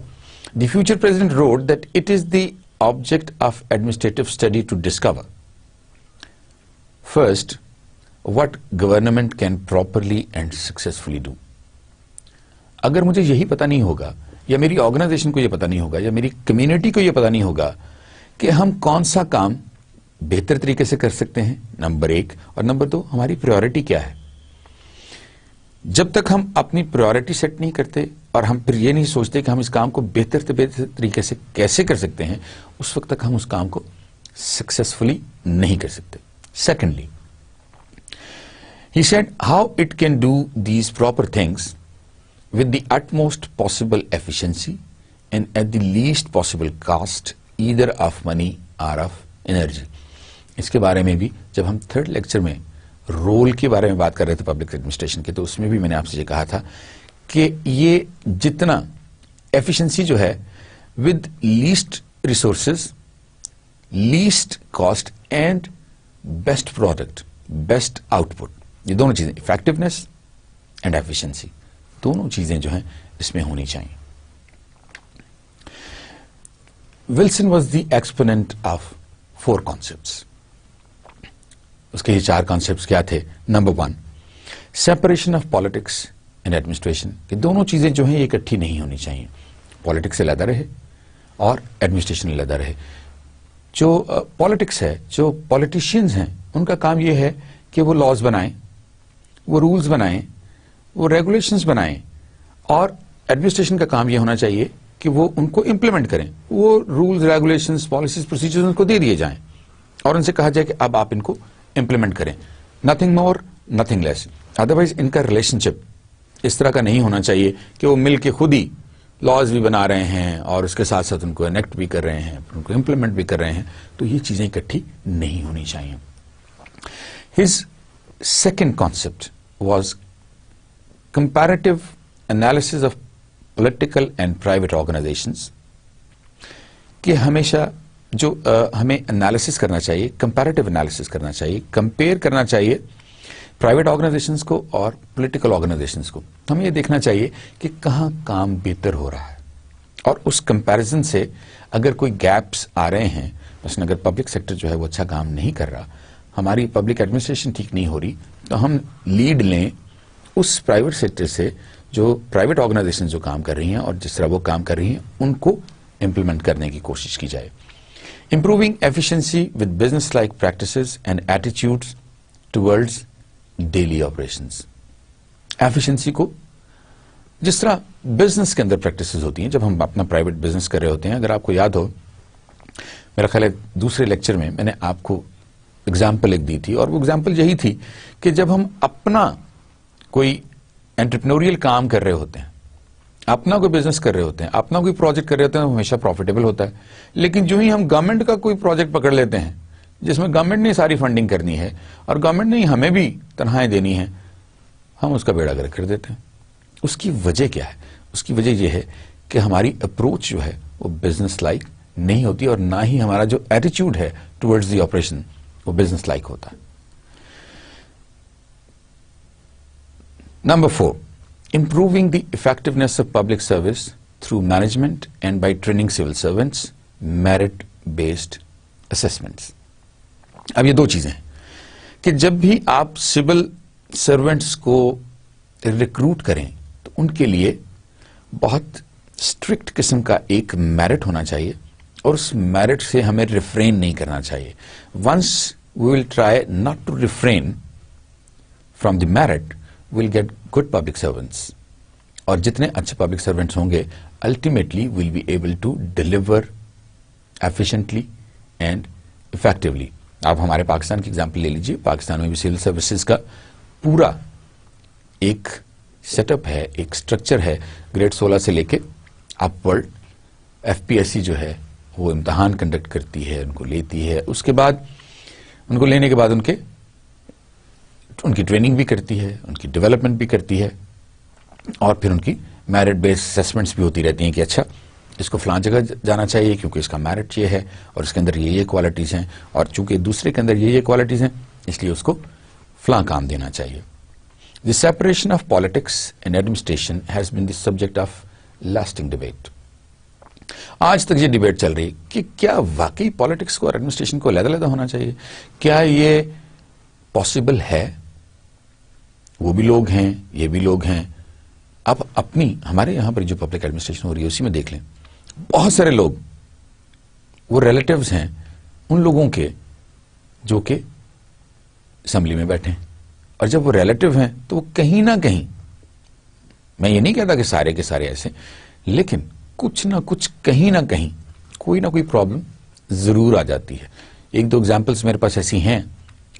The future president wrote that it is the object of administrative study to discover first what government can properly and successfully do. اگر مجھے یہی پتہ نہیں ہوگا یا میری آرگنائزیشن کو یہ پتہ نہیں ہوگا یا میری کمیونٹی کو یہ پتہ نہیں ہوگا کہ ہم کون سا کام بہتر طریقے سے کر سکتے ہیں, نمبر ایک, اور نمبر دو ہماری پریورٹی کیا ہے. جب تک ہم اپنی پریورٹی سیٹ نہیں کرتے اور ہم پھر یہ نہیں سوچتے کہ ہم اس کام کو بہتر طریقے سے کیسے کر سکتے ہیں, اس وقت تک ہم اس کام کو سکسیسفلی نہیں کر سکتے. Secondly, he said how it can do these proper things with the utmost possible efficiency and at the least possible cost either of money or of energy. اس کے بارے میں بھی جب ہم تھرڈ لیکچر میں رول کے بارے میں بات کر رہے تھے پبلک ایڈمنسٹریشن کے, تو اس میں بھی میں نے آپ سے یہ کہا تھا کہ یہ جتنا ایفیشنسی جو ہے with list resources, least cost and best product, best out put, یہ دونوں چیزیں, افیکٹونیس اینڈ ایفیشنسی, دونوں چیزیں جو ہیں اس میں ہونی چاہیے. Wilson was the exponent of 4 concepts. اس کے یہ 4 concepts کیا تھے؟ Number 1, separation of politics and administration, کہ دونوں چیزیں جو ہیں یہ اکٹھی نہیں ہونی چاہیے. پالیٹکس سے علیحدہ رہے اور ایڈمنسٹریشن علیحدہ رہے. جو پالیٹکس ہے, جو پالیٹیشینز ہیں, ان کا کام یہ ہے کہ وہ لاز بنائیں, وہ رولز بنائیں, وہ ریگولیشنز بنائیں, اور ایڈمنسٹریشن کا کام یہ ہونا چاہیے کہ وہ ان کو امپلیمنٹ کریں. وہ رولز, ریگولیشنز, پالیسیز, پروسیجرز ان کو دے دیے جائیں اور ان سے کہا جائے کہ اب آپ ان کو امپلیمنٹ کریں. نتھنگ مور, نتھنگ لیس. ادروائز ان کا ریلیشن شپ اس طرح کا نہیں ہونا چاہیے کہ وہ مل کے خود ہی لاز بھی بنا رہے ہیں اور اس کے ساتھ ساتھ ان کو انیکٹ بھی کر رہے ہیں, ان کو امپلیمنٹ بھی کر رہے ہیں. تو یہ چیزیں اکٹھی نہیں ہونی چاہیے. His second concept was comparative analysis of political and private organizations, کہ ہمیشہ جو ہمیں انالیسس کرنا چاہیے، کمپیریٹیو انالیسس کرنا چاہیے، کمپیئر کرنا چاہیے پرائیویٹ آرگنائزیشنز کو اور پولیٹیکل آرگنائزیشنز کو. ہمیں یہ دیکھنا چاہیے کہ کہاں کام بہتر ہو رہا ہے، اور اس کمپیریزن سے اگر کوئی گیپس آ رہے ہیں، مثلا اگر پبلک سیکٹر جو ہے وہ اچھا کام نہیں کر رہا، ہماری پبلک ایڈمنسٹریشن ٹھیک نہیں ہو رہی، تو ہم لیڈ لیں اس پرائیویٹ سیکٹر سے جو پرائیویٹ آرگنائزیشن جو کام کر رہی ہیں اور جس طرح وہ کام کر رہی ہیں ان کو امپلیمنٹ کرنے کی کوشش کی جائے. Improving efficiency with business-like practices and attitudes towards daily operations. Efficiency کو جس طرح بزنس کے اندر پریکٹسز ہوتی ہیں جب ہم اپنا پرائیویٹ بزنس کر رہے ہوتے ہیں. اگر آپ کو یاد ہو، میرا خیال ہے دوسرے لیکچر میں میں نے آپ کو اگزامپل ایک دی تھی، اور وہ اگزامپل یہی تھی کہ جب ہم اپنا کوئی انٹرپرینوریل کام کر رہے ہوتے ہیں، اپنا کوئی بزنس کر رہے ہوتے ہیں، اپنا کوئی پروجیکٹ کر رہے ہوتے ہیں، وہ ہمیشہ پروفیٹیبل ہوتا ہے. لیکن جو ہی ہم گورنمنٹ کا کوئی پروجیکٹ پکڑ لیتے ہیں جس میں گورنمنٹ نے ساری فنڈنگ کرنی ہے اور گورنمنٹ نے ہمیں بھی تنخواہیں دینی ہیں، ہم اس کا بیڑا گرک کر دیتے ہیں. اس کی وجہ کیا ہے؟ اس کی وجہ یہ ہے کہ ہماری اپروچ جو ہے وہ بزنس لائک نہیں ہوتی، اور نہ ہی ہمارا جو ایٹیچیوڈ ہے ٹورڈز دی آپریشن وہ بزنس لائک ہوتا ہے. Number 4, improving the effectiveness of public service through management and by training civil servants, merit-based assessments. اب یہ دو چیزیں ہیں کہ جب بھی آپ سول سرونٹس کو ریکروٹ کریں تو ان کے لیے بہت اسٹرکٹ قسم کا ایک میرٹ ہونا چاہیے، اور اس میرٹ سے ہمیں ریفرین نہیں کرنا چاہیے. Once we will try not to refrain from the merit, we'll get good public servants, اور جتنے اچھے پبلک سروینٹس ہوں گے ultimately we'll be able to deliver efficiently and effectively. آپ ہمارے پاکستان کی ایگزامپل لے لیجیے. پاکستان میں بھی سول سروسز کا پورا ایک سیٹ اپ ہے، ایک اسٹرکچر ہے. گریڈ 16 سے لے کے اپ ورڈ FPSC جو ہے وہ امتحان کنڈکٹ کرتی ہے، ان کو لیتی ہے، اس کے بعد ان کو لینے کے بعد ان کی ٹریننگ بھی کرتی ہے، ان کی ڈیولپمنٹ بھی کرتی ہے، اور پھر ان کی میرٹ بیس اسیسمنٹس بھی ہوتی رہتی ہیں کہ اچھا اس کو فلاں جگہ جانا چاہیے کیونکہ اس کا میرٹ یہ ہے اور اس کے اندر یہ کوالٹیز ہیں، اور چونکہ دوسرے کے اندر یہ کوالٹیز ہیں اس لیے اس کو فلاں کام دینا چاہیے. The separation of politics and administration has been the subject of lasting debate. آج تک یہ ڈیبیٹ چل رہی کہ کیا واقعی پالیٹکس کو اور ایڈمنسٹریشن کو علیحدہ علیحدہ ہونا چاہیے؟ کیا یہ پاسبل ہے؟ وہ بھی لوگ ہیں، یہ بھی لوگ ہیں. اب اپنی ہمارے یہاں پر جو پبلک ایڈمنسٹریشن ہو رہی ہے اسی میں دیکھ لیں، بہت سارے لوگ وہ ریلیٹیوز ہیں ان لوگوں کے جو کہ اسمبلی میں بیٹھے ہیں، اور جب وہ ریلیٹیو ہیں تو وہ کہیں نہ کہیں، میں یہ نہیں کہتا کہ سارے کے سارے ایسے، لیکن کچھ نہ کچھ کہیں نہ کہیں کوئی نہ کوئی پرابلم ضرور آ جاتی ہے. ایک دو ایگزامپلس میرے پاس ایسی ہیں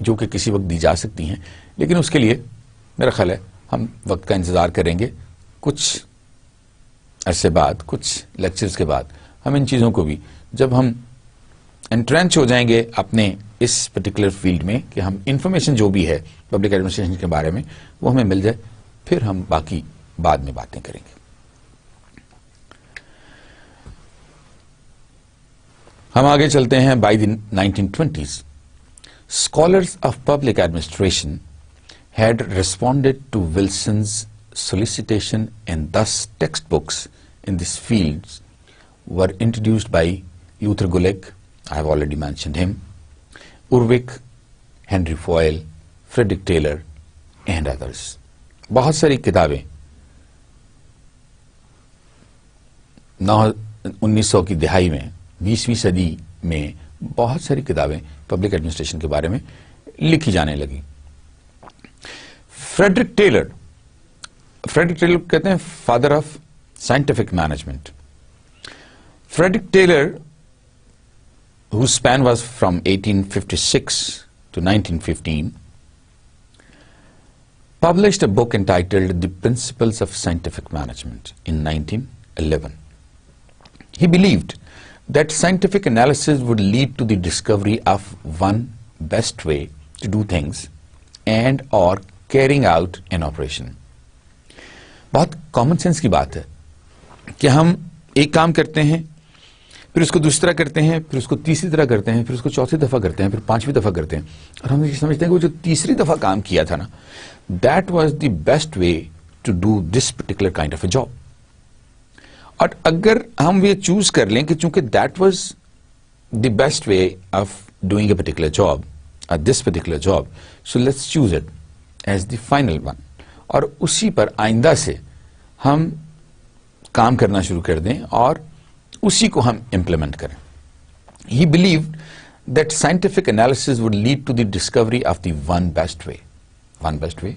جو کہ کسی وقت دی جا سکتی ہیں، لیکن اس کے لیے میرا خیال ہے ہم وقت کا انتظار کریں گے. کچھ عرصے بعد، کچھ لیکچرز کے بعد ہم ان چیزوں کو بھی، جب ہم انٹرینچ ہو جائیں گے اپنے اس پرٹیکولر فیلڈ میں کہ ہم انفارمیشن جو بھی ہے پبلک ایڈمنسٹریشن کے بارے میں وہ ہمیں مل جائے، پھر ہم باقی بعد میں باتیں کریں گے. ہم آگے چلتے ہیں. By the 1920s scholars of public administration had responded to Wilson's solicitation, and thus textbooks in these fields were introduced by Luther Gulick, I have already mentioned him, Urwick, Henry Foyle, Frederick Taylor and others. بہت ساری کتابیں 1900 کی دہائی میں، 20ویں صدی میں بہت ساری کتابیں پبلک ایڈمنسٹریشن کے بارے میں لکھی جانے لگی. فریڈرک ٹیلر کہتے ہیں father of scientific management. Frederick Taylor whose span was from 1856 to 1915, published a book entitled The Principles of Scientific Management in 1911. He believed that scientific analysis would lead to the discovery of one best way to do things and or carrying out an operation. بہت common sense کی بات ہے کہ ہم ایک کام کرتے ہیں پھر اس کو دوسری طرح کرتے ہیں, پھر اس کو تیسری طرح کرتے ہیں, پھر اس کو چوتھی دفعہ کرتے ہیں, پھر پانچویں دفعہ کرتے ہیں, اور ہم یہ سمجھتے ہیں کہ وہ جو تیسری دفعہ کام کیا تھا نا, that was the best way to do this particular kind of a job. اور اگر ہم یہ چوز کر لیں کہ چونکہ that was the best way of doing a particular job, this particular job, so let's choose it as the final one, اور اسی پر آئندہ سے ہم کام کرنا شروع کر دیں اور اسی کو ہم امپلیمنٹ کریں. He believed that scientific analysis would lead to the discovery of the one best way. One best way.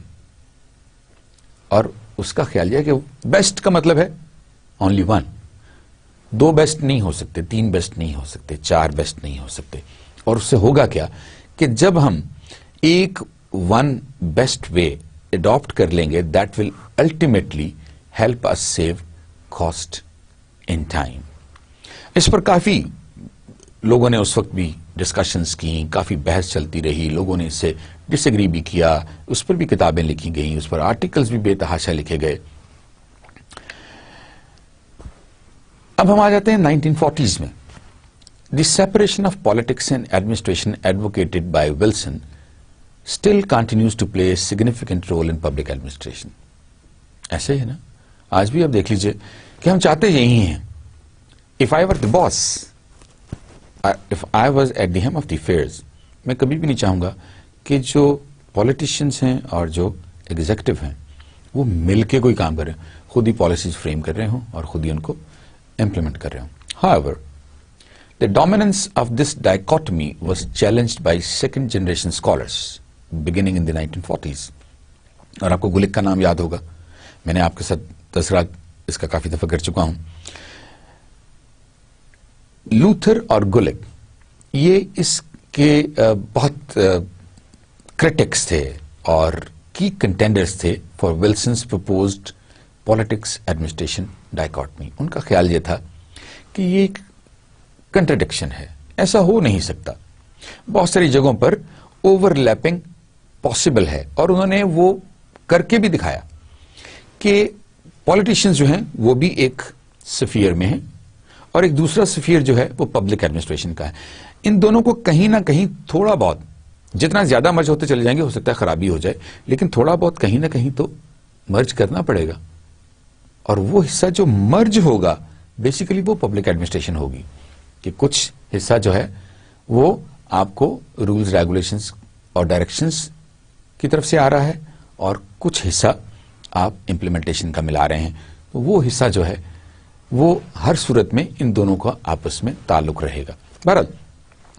اور اس کا خیال یہ کہ بیسٹ کا مطلب ہے only one. دو بیسٹ نہیں ہو سکتے, تین بیسٹ نہیں ہو سکتے, چار بیسٹ نہیں ہو سکتے. اور اس سے ہوگا کیا کہ جب ہم ایک ون بیسٹ وے اڈاپٹ کر لیں گے, that will ultimately help us save cost in time. اس پر کافی لوگوں نے اس وقت بھی ڈسکشنز کی, کافی بحث چلتی رہی, لوگوں نے اس سے ڈس ایگری بھی کیا, اس پر بھی کتابیں لکھی گئیں, اس پر آرٹیکلز بھی بے تحاشا لکھے گئے. اب ہم آ جاتے ہیں 1940s میں. The separation of politics and administration advocated by Wilson still continues to play a significant role in public administration. ایسے ہے نا, آج بھی آپ دیکھ لیجئے کہ ہم چاہتے یہی ہیں. If I were the boss, if I was at the helm of the affairs, میں کبھی بھی نہیں چاہوں گا کہ جو پولیٹیشینس ہیں اور جو ایگزیکٹو ہیں وہ مل کے کوئی کام کریں, خود ہی پالیسیز فریم کر رہے ہوں اور خود ہی ان کو امپلیمنٹ کر رہے ہوں. However, the dominance of this dichotomy was challenged by second generation scholars beginning in the 1940s. اور آپ کو گلک کا نام یاد ہوگا, میں نے آپ کے ساتھ تذکرہ اس کا کافی دفعہ کر چکا ہوں. لوتھر اور گلک یہ اس کے بہت کرٹکس تھے اور کی کنٹینڈرز تھے for Wilson's proposed politics administration dichotomy. ان کا خیال یہ تھا کہ یہ ایک کنٹرڈکشن ہے, ایسا ہو نہیں سکتا, بہت ساری جگہوں پر اوور لیپنگ پاسبل ہے. اور انہوں نے وہ کر کے بھی دکھایا کہ پالیٹیشینز جو ہیں وہ بھی ایک سفیر میں ہیں اور ایک دوسرا سفیر جو ہے وہ پبلک ایڈمنسٹریشن کا ہے. ان دونوں کو کہیں نہ کہیں تھوڑا بہت, جتنا زیادہ مرج ہوتے چلے جائیں گے ہو سکتا ہے خرابی ہو جائے, لیکن تھوڑا بہت کہیں نہ کہیں تو مرج کرنا پڑے گا. اور وہ حصہ جو مرج ہوگا بیسیکلی وہ پبلک ایڈمنسٹریشن ہوگی, کہ کچھ حصہ جو ہے وہ آپ کو رولز ریگولیشنز اور ڈائریکشنز کی طرف سے آ رہا ہے اور کچھ حصہ آپ امپلیمنٹیشن کا ملا رہے ہیں. وہ حصہ جو ہے وہ ہر صورت میں ان دونوں کا آپس میں تعلق رہے گا. بہرحال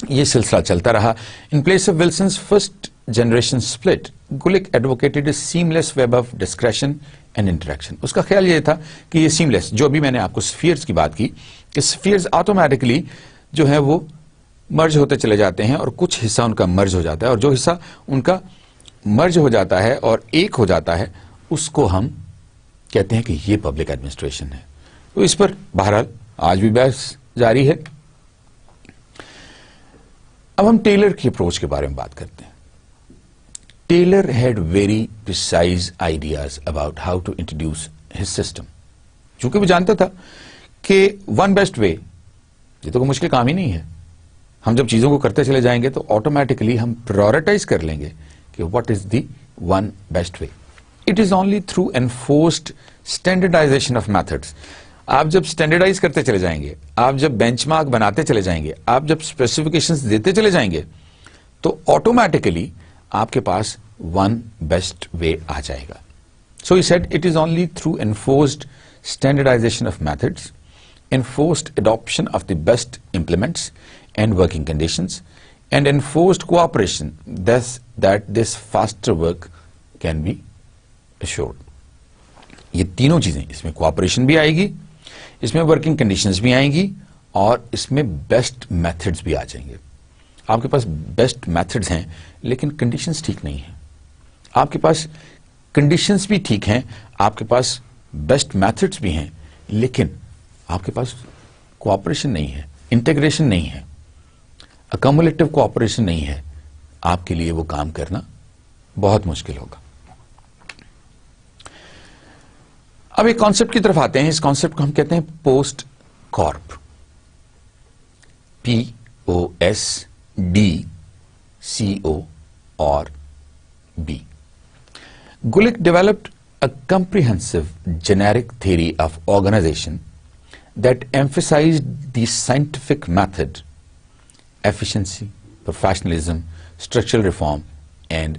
یہ سلسلہ چلتا رہا. In place of Wilson's first generation split, Gulick advocated a seamless web of discretion and interaction. اس کا خیال یہ تھا کہ یہ سیملیس, جو بھی میں نے آپ کو سفیئرز کی بات کی, کہ سفیئرز آٹومیٹکلی جو ہے وہ مرج ہوتے چلے جاتے ہیں اور کچھ حصہ ان کا مرج ہو جاتا ہے, اور جو حصہ ان کا مرج ہو جاتا ہے اور ایک ہو جاتا ہے اس کو ہم کہتے ہیں کہ یہ پبلک ایڈمنسٹریشن ہے. تو اس پر بہرحال آج بھی بحث جاری ہے. اب ہم ٹیلر کی اپروچ کے بارے میں بات کرتے ہیں. Taylor had very precise ideas about how to introduce his system. چونکہ وہ جانتا تھا کہ ون بیسٹ وے یہ تو کوئی مشکل کام ہی نہیں ہے. ہم جب چیزوں کو کرتے چلے جائیں گے تو آٹومیٹکلی ہم پرائورٹائز کر لیں گے کہ what is the one best way. It is only through enforced standardisation of methods. آپ جب اسٹینڈرڈائز کرتے چلے جائیں گے, آپ جب بینچ مارک بناتے چلے جائیں گے, آپ جب اسپیسیفکیشنز دیتے چلے جائیں گے, تو آٹومیٹکلی آپ کے پاس ون بیسٹ وے آ جائے گا. So he said it is only through enforced standardisation of methods, enforced adoption of the best implements and working conditions, and enforced cooperation that this faster work can be assured. یہ تینوں چیزیں, اس میں cooperation بھی آئے گی, اس میں working conditions بھی آئیں گی, اور اس میں بیسٹ میتھڈز بھی آ جائیں گے. آپ کے پاس بیسٹ میتھڈز ہیں لیکن کنڈیشنز ٹھیک نہیں ہیں. آپ کے پاس کنڈیشنز بھی ٹھیک ہیں, آپ کے پاس بیسٹ میتھڈز بھی ہیں, لیکن آپ کے پاس کوآپریشن نہیں ہے, انٹیگریشن نہیں ہے, اکمولیٹو کوآپریشن نہیں ہے. آپ کے لیے وہ کام کرنا بہت مشکل ہوگا. اب ایک کانسیپٹ کی طرف آتے ہیں. اس کانسیپٹ کو ہم کہتے ہیں POSDCORB. POSDCO or B. Gulick developed a comprehensive generic theory of organization that emphasized the scientific method, efficiency, professionalism, structural reform and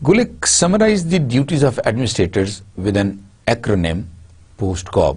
Gulick summarized the duties of administrators with an acronym POSTCOB,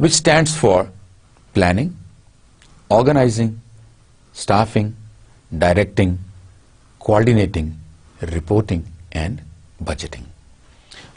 which stands for planning, organizing, staffing, directing, coordinating, reporting and budgeting.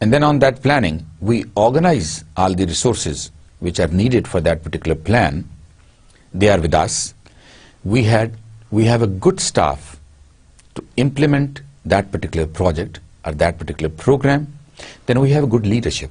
and then on that planning we organize all the resources which are needed for that particular plan, they are with us. We have a good staff to implement that particular project or that particular program. Then we have a good leadership.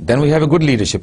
Then we have a good leadership.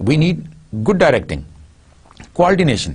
We need good directing, coordination.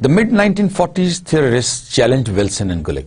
The mid-1940s theorists challenged Wilson and Gulick.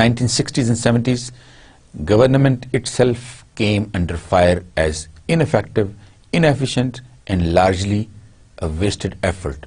1960s and 70s government itself came under fire as ineffective, inefficient and largely a wasted effort.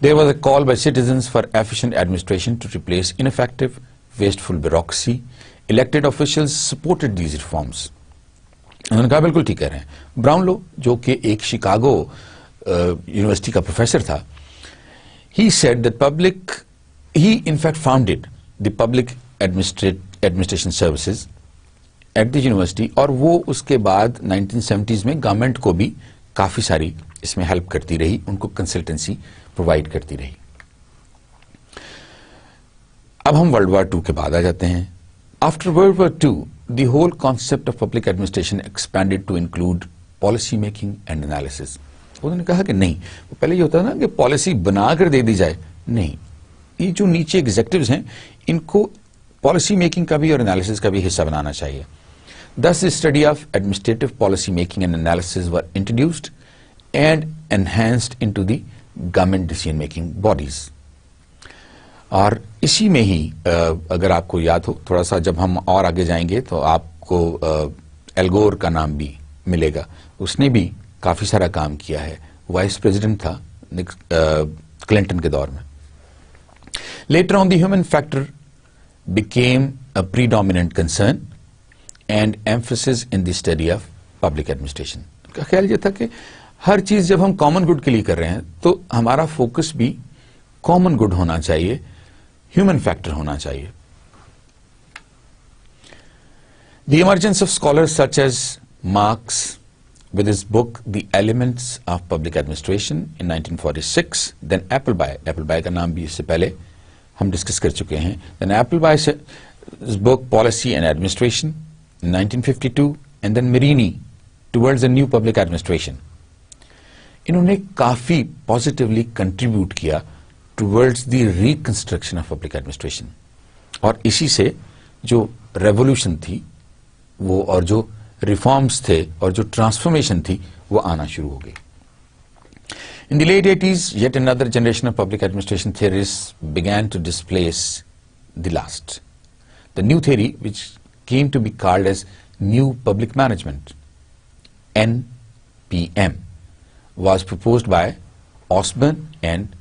There was a call by citizens for efficient administration to replace ineffective, wasteful bureaucracy. Elected officials supported these reforms. انہوں نے کہا بالکل ٹھیک کہہ رہے ہیں. Brown لو جو کہ ایک شکاگو یونیورسٹی کا پروفیسر تھا, he said that he in fact founded the public administration services at the university, اور وہ اس کے بعد 1970s میں گورنمنٹ کو بھی کافی ساری اس میں ہیلپ کرتی رہی, ان کو کنسلٹنسی پرووائڈ کرتی رہی. اب ہم ورلڈ وار 2 کے بعد آ جاتے ہیں. After world war 2 the whole concept of public administration expanded to include policy making and analysis. انہوں نے کہا کہ نہیں, پہلے یہ ہوتا نا کہ پالیسی بنا کر دے دی جائے, نہیں, یہ جو نیچے ایگزیکٹوز ہیں ان کو پالیسی میکنگ کا بھی اور انالیسس کا بھی حصہ بنانا چاہیے. Thus the study of administrative policy making and analysis were introduced and enhanced into the government decision making bodies. اور اسی میں ہی اگر آپ کو یاد ہو تھوڑا سا, جب ہم اور آگے جائیں گے تو آپ کو ایلگور کا نام بھی ملے گا. اس نے بھی کافی سارا کام کیا ہے, وائس پریزیڈنٹ تھا کلنٹن کے دور میں. Later on the human factor became a predominant concern and emphasis in the study of public administration. کا خیال یہ تھا کہ ہر چیز جب ہم کامن گڈ کے لیے کر رہے ہیں تو ہمارا فوکس بھی کامن گڈ ہونا چاہیے, ہیومن فیکٹر ہونا چاہیے. The emergence of scholars such as Marx with his book The Elements of Public Administration in 1946, then Appleby کا نام بھی اس سے پہلے ہم ڈسکس کر چکے ہیں, then Appleby's book Policy and Administration in 1952, and then Marini Towards a New Public Administration. انہوں نے کافی پازیٹیولی کنٹریبیوٹ کیا towards the reconstruction of public administration, اور اسی سے جو ریولیوشن تھی وہ اور جو ریفارمز تھے اور جو ٹرانسفارمیشن تھی وہ آنا شروع ہو گئی. In the late 80s, yet another generation of public administration theorists began to displace the last. The new theory, which came to be called as New Public Management, NPM, was proposed by Osborne and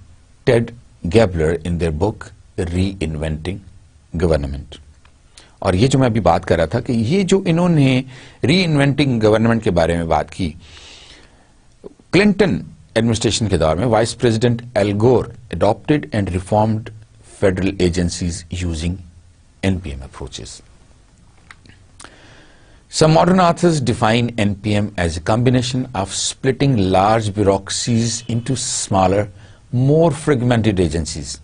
Ted Gabler in their book Reinventing Government. اور یہ جو میں ابھی بات کر رہا تھا کہ یہ جو انہوں نے ری انوینٹنگ گورنمنٹ کے بارے میں بات کی, کلنٹن ایڈمنسٹریشن کے دور میں وائس پریزیڈنٹ ایل گور adapted and reformed federal agencies using NPM approaches. Some modern authors define NPM as a combination of splitting large bureaucracies into smaller, more fragmented agencies.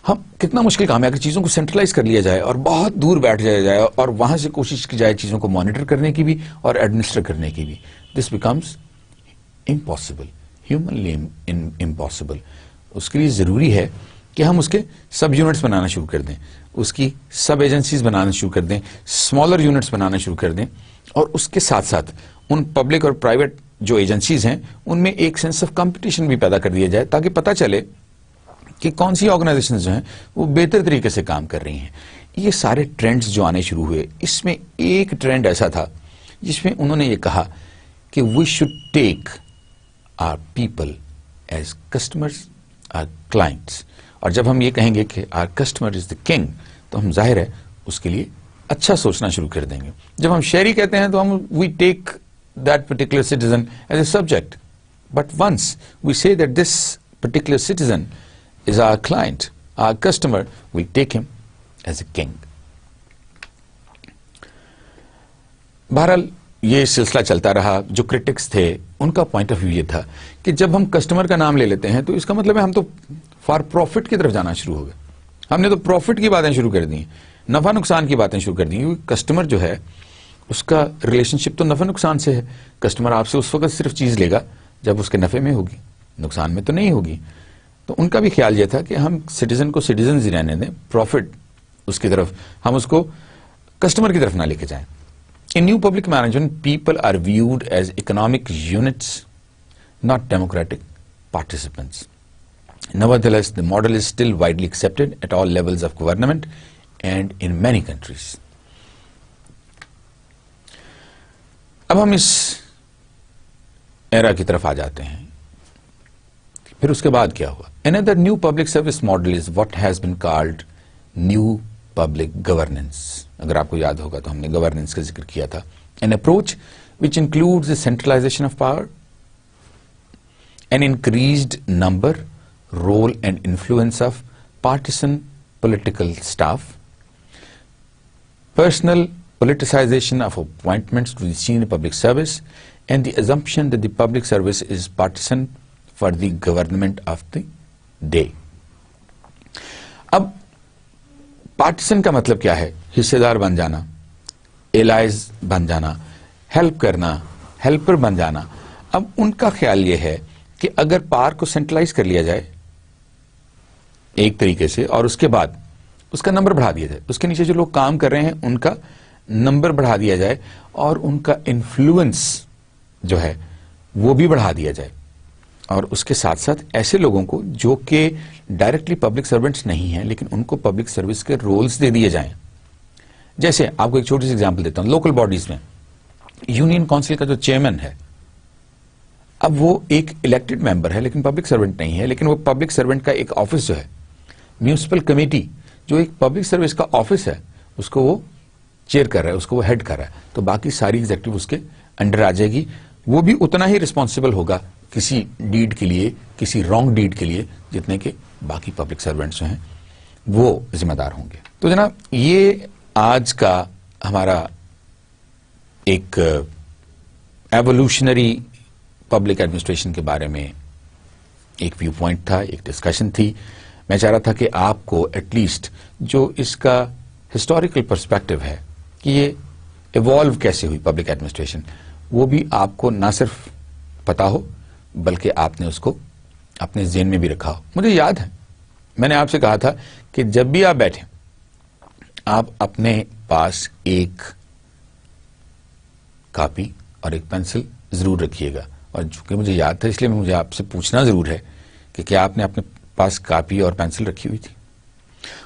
ہم کتنا مشکل کام ہے اگر چیزوں کو سینٹرلائز کر لیا جائے اور بہت دور بیٹھ جایا جائے اور وہاں سے کوشش کی جائے چیزوں کو مانیٹر کرنے کی بھی اور ایڈمنسٹر کرنے کی بھی. This becomes impossible, humanly impossible. اس کے لیے ضروری ہے کہ ہم اس کے سب یونٹس بنانا شروع کر دیں, اس کی سب ایجنسیز بنانا شروع کر دیں, اسمالر یونٹس بنانا شروع کر دیں, اور اس کے ساتھ ساتھ ان پبلک اور پرائیویٹ جو ایجنسیز ہیں ان میں ایک سینس آف کمپٹیشن بھی پیدا کر دیا جائے تاکہ پتہ چلے کہ کون سی آرگنائزیشنز جو ہیں وہ بہتر طریقے سے کام کر رہی ہیں. یہ سارے ٹرینڈز جو آنے شروع ہوئے, اس میں ایک ٹرینڈ ایسا تھا جس میں انہوں نے یہ کہا کہ we should take our people as customers, or clients. اور جب ہم یہ کہیں گے کہ our customer is the king تو ہم ظاہر ہے اس کے لیے اچھا سوچنا شروع کر دیں گے. جب ہم شہری کہتے ہیں تو ہم we take that particular citizen as a subject, but once we say that this particular citizen is our client, our customer, we take him as a king. بہرحال یہ سلسلہ چلتا رہا. جو کرٹکس تھے ان کا پوائنٹ آف ویو یہ تھا کہ جب ہم کسٹمر کا نام لے لیتے ہیں تو اس کا مطلب ہے ہم تو فار پروفٹ کی طرف جانا شروع ہو گئے. ہم نے تو پروفٹ کی باتیں شروع کر دی, نفع نقصان کی باتیں شروع کر دی, کیونکہ کسٹمر جو ہے اس کا ریلیشن شپ تو نفع نقصان سے ہے. کسٹمر آپ سے اس وقت صرف چیز لے گا جب اس کے نفع میں ہوگی, نقصان میں تو نہیں ہوگی. تو ان کا بھی خیال یہ تھا کہ ہم سٹیزن کو سٹیزنز ہی رہنے دیں, پروفٹ اس کی طرف, ہم اس کو کسٹمر کی طرف نہ لے کے جائیں. In new public management people are viewed as economic units, not democratic participants. Nevertheless, the model is still widely accepted at all levels of government and in many countries. اب ہم اس ایرا کی طرف آ جاتے ہیں. پھر اس کے بعد کیا ہوا؟ Another new public service model is what has been called new public governance. اگر آپ کو یاد ہوگا تو ہم نے گورننس کا ذکر کیا تھا. An approach which includes the centralization of power, an increased number, role and influence of partisan political staff, personal politicization of appointments to the senior public service, and the assumption that the public service is partisan for the government of the day. اب پارٹیسن کا مطلب کیا ہے؟ حصے دار بن جانا، allies بن جانا، help کرنا، ہیلپر بن جانا. اب ان کا خیال یہ ہے کہ اگر پار کو سینٹرلائز کر لیا جائے ایک طریقے سے، اور اس کے بعد اس کا نمبر بڑھا دیا جائے، اس کے نیچے جو لوگ کام کر رہے ہیں ان کا نمبر بڑھا دیا جائے، اور ان کا انفلوئنس جو ہے وہ بھی بڑھا دیا جائے، اور اس کے ساتھ ساتھ ایسے لوگوں کو جو کہ ڈائریکٹلی پبلک سرونٹس نہیں ہیں لیکن ان کو پبلک سروس کے رولز دے دیے جائیں. جیسے آپ کو ایک چھوٹی سی ایگزامپل دیتا ہوں. لوکل باڈیز میں یونین کونسل کا جو چیئرمین ہے، اب وہ ایک الیکٹڈ ممبر ہے لیکن پبلک سرونٹ نہیں ہے، لیکن وہ پبلک سرونٹ کا ایک آفس جو ہے، میونسپل کمیٹی جو ایک پبلک سروس کا آفس ہے، اس کو وہ چیئر کر رہا ہے، اس کو وہ ہیڈ کر رہا ہے. تو باقی ساری ایگزیکٹو اس کے انڈر آ جائے گی. وہ بھی اتنا ہی ریسپانسبل ہوگا کسی ڈیڈ کے لیے، کسی رانگ ڈیڈ کے لیے، جتنے کہ باقی پبلک سرونٹس جو ہیں وہ ذمہ دار ہوں گے. تو جناب یہ آج کا ہمارا ایک ایوولوشنری پبلک ایڈمنسٹریشن کے بارے میں ایک ویو پوائنٹ تھا، ایک ڈسکشن تھی. میں چاہ رہا تھا کہ آپ کو ایٹ لیسٹ جو اس کا ہسٹوریکل پرسپیکٹو ہے کہ یہ ایوالو کیسے ہوئی پبلک ایڈمنسٹریشن، وہ بھی آپ کو نہ صرف پتا ہو بلکہ آپ نے اس کو اپنے ذہن میں بھی رکھا ہو. مجھے یاد ہے میں نے آپ سے کہا تھا کہ جب بھی آپ بیٹھیں آپ اپنے پاس ایک کاپی اور ایک پینسل ضرور رکھیے گا. اور چونکہ مجھے یاد تھا اس لیے مجھے آپ سے پوچھنا ضرور ہے کہ کیا آپ نے اپنے پاس کاپی اور پینسل رکھی ہوئی تھی،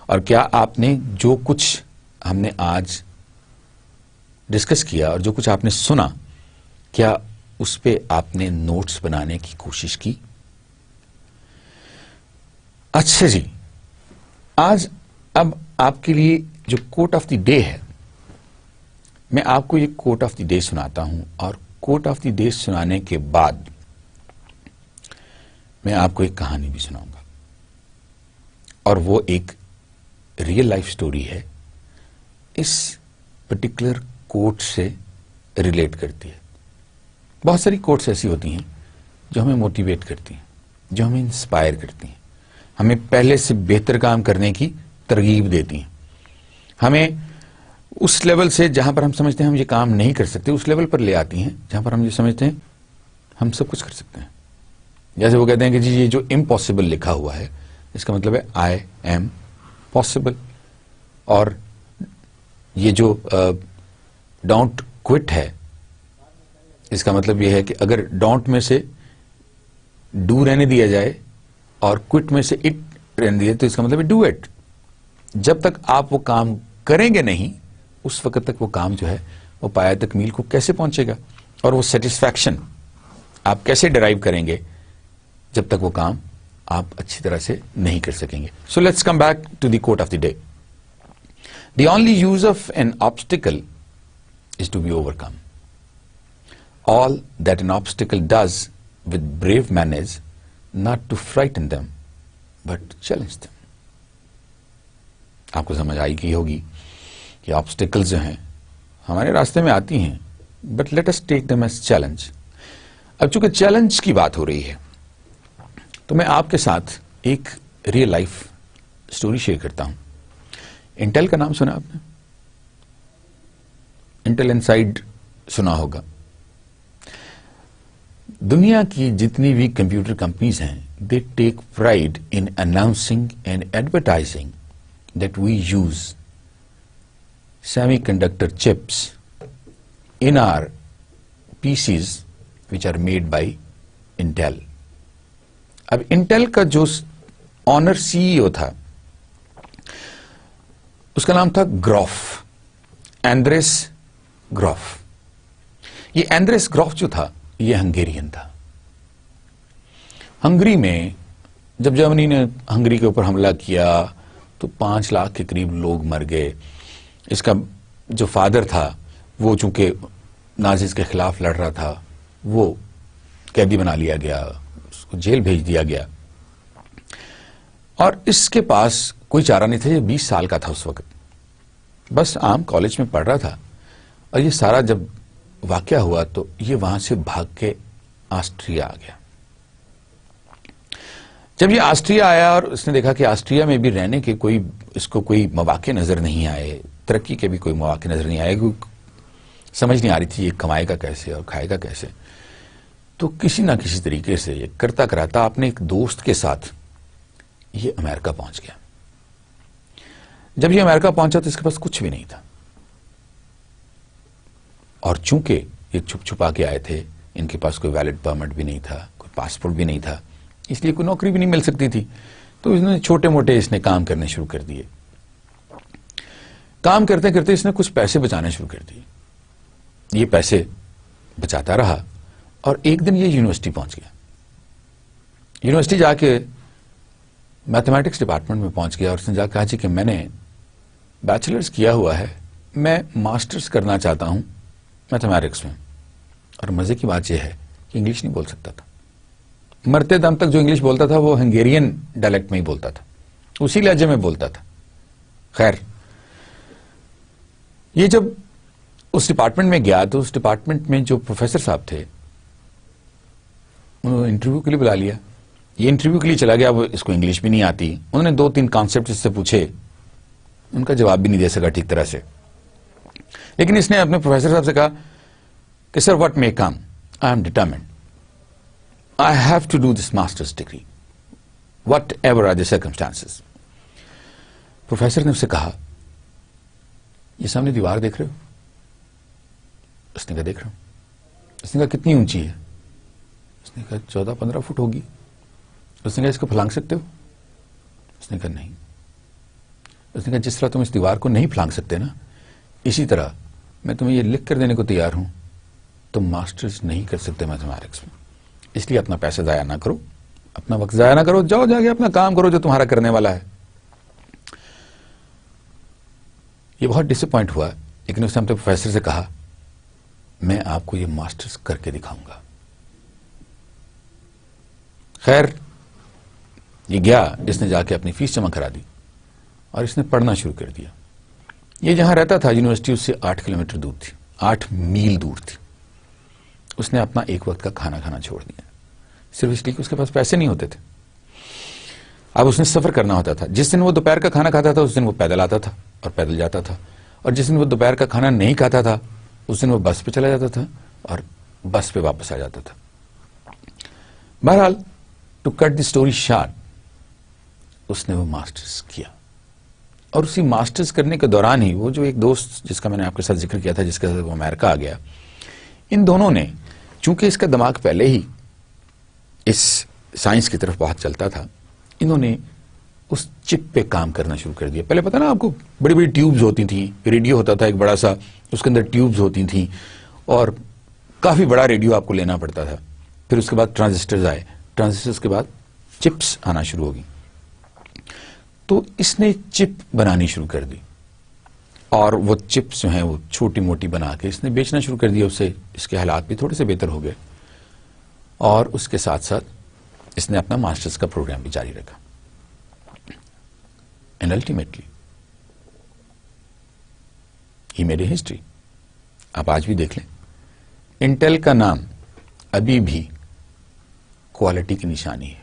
اور کیا آپ نے جو کچھ ہم نے آج ڈسکس کیا اور جو کچھ آپ نے سنا، کیا اس پہ آپ نے نوٹس بنانے کی کوشش کی؟ اچھا جی، آج اب آپ کے لیے جو کوٹ آف دی ڈے ہے، میں آپ کو یہ کوٹ آف دی ڈے سناتا ہوں، اور کوٹ آف دی ڈے سنانے کے بعد میں آپ کو ایک کہانی بھی سناؤں گا، اور وہ ایک ریئل لائف سٹوری ہے، اس پرٹیکولر کوٹ سے ریلیٹ کرتی ہے. بہت ساری کوٹس ایسی ہوتی ہیں جو ہمیں موٹیویٹ کرتی ہیں، جو ہمیں انسپائر کرتی ہیں، ہمیں پہلے سے بہتر کام کرنے کی ترغیب دیتی ہیں، ہمیں اس لیول سے جہاں پر ہم سمجھتے ہیں ہم یہ کام نہیں کر سکتے اس لیول پر لے آتی ہیں جہاں پر ہم یہ سمجھتے ہیں ہم سب کچھ کر سکتے ہیں. جیسے وہ کہتے ہیں کہ جی یہ جو امپاسبل لکھا ہوا ہے اس کا مطلب ہے آئی ایم پاسبل، اور یہ جو ڈونٹ کوئٹ ہے اس کا مطلب یہ ہے کہ اگر ڈونٹ میں سے ڈو رہنے دیا جائے اور کوئٹ میں سے اٹ رہنے دیا تو اس کا مطلب ہے ڈو اٹ. جب تک آپ وہ کام کریں گے نہیں اس وقت تک وہ کام جو ہے وہ پایہ تکمیل کو کیسے پہنچے گا، اور وہ سیٹسفیکشن آپ کیسے ڈرائیو کریں گے جب تک وہ کام آپ اچھی طرح سے نہیں کر سکیں گے. So let's come back to the quote of the day. The only use of an obstacle is to be overcome. All that an obstacle does with brave men is not to frighten them, but challenge them. آپ کو سمجھ آئی کی ہوگی کہ obstacles جو ہیں ہمارے راستے میں آتی ہیں but let us take them as challenge. اب چونکہ چیلنج کی بات ہو رہی ہے تو میں آپ کے ساتھ ایک ریئل لائف سٹوری شیئر کرتا ہوں. انٹیل کا نام سنا آپ نے؟ انٹیل انسائڈ سنا ہوگا. دنیا کی جتنی بھی کمپیوٹر کمپنیز ہیں they take pride in announcing and advertising that we use semiconductor chips in our pieces which are made by Intel. اب انٹیل کا جو آنر سی ای او تھا اس کا نام تھا گروف، ایندریس گروف. یہ ایندریس گروف جو تھا یہ ہنگیرین تھا. ہنگری میں جب جرمنی نے ہنگری کے اوپر حملہ کیا تو 5 لاکھ کے قریب لوگ مر گئے. اس کا جو فادر تھا وہ چونکہ نازیز کے خلاف لڑ رہا تھا, وہ قیدی بنا لیا گیا, اس کو جیل بھیج دیا گیا, اور اس کے پاس کوئی چارہ نہیں تھا. یہ 20 سال کا تھا اس وقت, بس عام کالج میں پڑھ رہا تھا, اور یہ سارا جب واقعہ ہوا تو یہ وہاں سے بھاگ کے آسٹریا آ گیا. جب یہ آسٹریا آیا اور اس نے دیکھا کہ آسٹریا میں بھی رہنے کے اس کو کوئی مواقع نظر نہیں آئے, ترقی کے بھی کوئی مواقع نظر نہیں آئے, سمجھ نہیں آ رہی تھی یہ کمائے گا کیسے اور کھائے گا کیسے, تو کسی نہ کسی طریقے سے یہ کرتا کراتا اپنے ایک دوست کے ساتھ یہ امریکہ پہنچ گیا. جب یہ امریکہ پہنچا تو اس کے پاس کچھ بھی نہیں تھا, اور چونکہ یہ چھپ چھپا کے آئے تھے, ان کے پاس کوئی ویلڈ پرمٹ بھی نہیں تھا, کوئی پاسپورٹ بھی نہیں تھا, اس لیے کوئی نوکری بھی نہیں مل سکتی تھی, تو اس نے چھوٹے موٹے اس نے کام کرنے شروع کر دیے. کام کرتے کرتے اس نے کچھ پیسے بچانے شروع کر دیے. یہ پیسے بچاتا رہا اور ایک دن یہ یونیورسٹی پہنچ گیا. یونیورسٹی جا کے میتھمیٹکس ڈپارٹمنٹ میں پہنچ گیا اور اس نے جا کہا جی کہ میں نے بیچلرز کیا ہوا ہے, میں ماسٹرز کرنا چاہتا ہوں میتھمیٹکس میں. اور مزے کی بات یہ ہے کہ انگلش نہیں بول سکتا تھا. مرتے دم تک جو انگلش بولتا تھا وہ ہنگیرین ڈائلیکٹ میں ہی بولتا تھا, اسی لہجے میں بولتا تھا. خیر, یہ جب اس ڈپارٹمنٹ میں گیا تو اس ڈپارٹمنٹ میں جو پروفیسر صاحب تھے انہوں نے انٹرویو کے لیے بلا لیا. یہ انٹرویو کے لیے چلا گیا, وہ اس کو انگلش بھی نہیں آتی. انہوں نے 2-3 کانسیپٹ اس سے پوچھے, ان کا جواب بھی نہیں دے سکا ٹھیک طرح سے. لیکن اس نے اپنے پروفیسر صاحب سے کہا کہ sir what may come, I am determined. I have to do this master's degree, whatever are the circumstances. Professor نے اس سے کہا یہ سامنے دیوار دیکھ رہے ہو؟ اس نے کہا دیکھ رہا ہوں. اس نے کہا کتنی اونچی ہے؟ اس نے کہا 14-15 فٹ ہوگی. اس نے کہا اس کو پھلانگ سکتے ہو؟ اس نے کہا نہیں. اس نے کہا جس طرح تم اس دیوار کو نہیں پھلانگ سکتے نا, اسی طرح میں تمہیں یہ لکھ کر دینے کو تیار ہوں تم ماسٹرز نہیں کر سکتے میتھمیٹکس میں. اس لیے اپنا پیسہ ضائع نہ کرو, اپنا وقت ضائع نہ کرو, جاؤ جا کے اپنا کام کرو جو تمہارا کرنے والا ہے. یہ بہت ڈس اپوائنٹ ہوا, لیکن اس نے اپنے پروفیسر سے کہا میں آپ کو یہ ماسٹرز کر کے دکھاؤں گا. خیر, یہ گیا, اس نے جا کے اپنی فیس جمع کرا دی اور اس نے پڑھنا شروع کر دیا. یہ جہاں رہتا تھا یونیورسٹی اس سے 8 کلومیٹر دور تھی, 8 میل دور تھی. اس نے اپنا ایک وقت کا کھانا کھانا چھوڑ دیا, صرف اس لیے کہ اس کے پاس پیسے نہیں ہوتے تھے. اب اس نے سفر کرنا ہوتا تھا. جس دن وہ دوپہر کا کھانا کھاتا تھا اس دن وہ پیدل آتا تھا اور پیدل جاتا تھا, اور جس دن وہ دوپہر کا کھانا نہیں کھاتا تھا اس دن وہ بس پہ چلا جاتا تھا اور بس پہ واپس آ جاتا تھا. بہرحال to cut the story short, اس نے وہ ماسٹرز کیا, اور اسی ماسٹرز کرنے کے دوران ہی وہ جو ایک دوست جس کا میں نے آپ کے ساتھ ذکر کیا تھا, جس کے ساتھ وہ امریکہ آ گیا, ان دونوں نے, چونکہ اس کا دماغ پہلے ہی اس سائنس کی طرف بہت چلتا تھا, انہوں نے اس چپ پہ کام کرنا شروع کر دیا. پہلے پتا نا آپ کو بڑی بڑی ٹیوبز ہوتی تھیں, ریڈیو ہوتا تھا ایک بڑا سا, اس کے اندر ٹیوبز ہوتی تھیں اور کافی بڑا ریڈیو آپ کو لینا پڑتا تھا. پھر اس کے بعد ٹرانزسٹرز آئے, ٹرانزسٹرز کے بعد چپس آنا شروع ہو گئی. تو اس نے چپ بنانی شروع کر دی, اور وہ چپس جو ہیں وہ چھوٹی موٹی بنا کے اس نے بیچنا شروع کر دیا. اس سے اس کے حالات بھی تھوڑے سے بہتر ہو گئے, اور اس کے ساتھ ساتھ اس نے اپنا ماسٹرز کا پروگرام بھی جاری رکھا. And ultimately he made a history. آپ آج بھی دیکھ لیں, انٹیل کا نام ابھی بھی کوالٹی کی نشانی ہے,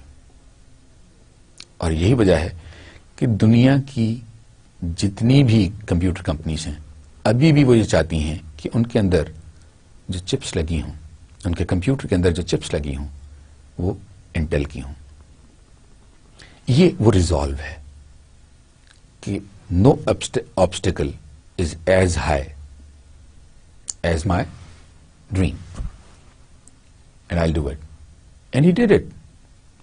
اور یہی وجہ ہے کہ دنیا کی جتنی بھی کمپیوٹر کمپنیز ہیں ابھی بھی وہ یہ چاہتی ہیں کہ ان کے اندر جو چپس لگی ہوں, ان کے کمپیوٹر کے اندر جو چپس لگی ہوں وہ انٹیل کی ہوں. یہ وہ ریزالو ہے کہ نو obstacle is as high as my dream and I'll do it. And he did it.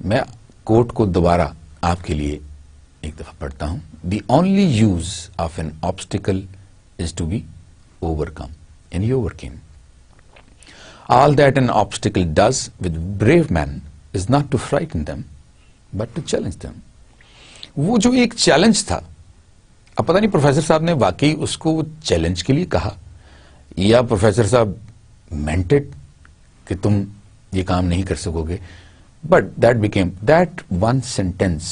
میں کوٹ کو دوبارہ آپ کے لیے ایک دفعہ پڑھتا ہوں. The only use of an obstacle is to be overcome. And he overcame. All that an obstacle does with brave men is not to frighten them, but to challenge them. وہ جو ایک چیلنج تھا، اب پتہ نہیں professor صاحب نے واقعی اس کو چیلنج کے لیے کہا یا پروفیسر صاحب مینٹڈ کہ تم یہ کام نہیں کر سکو گے، but that one sentence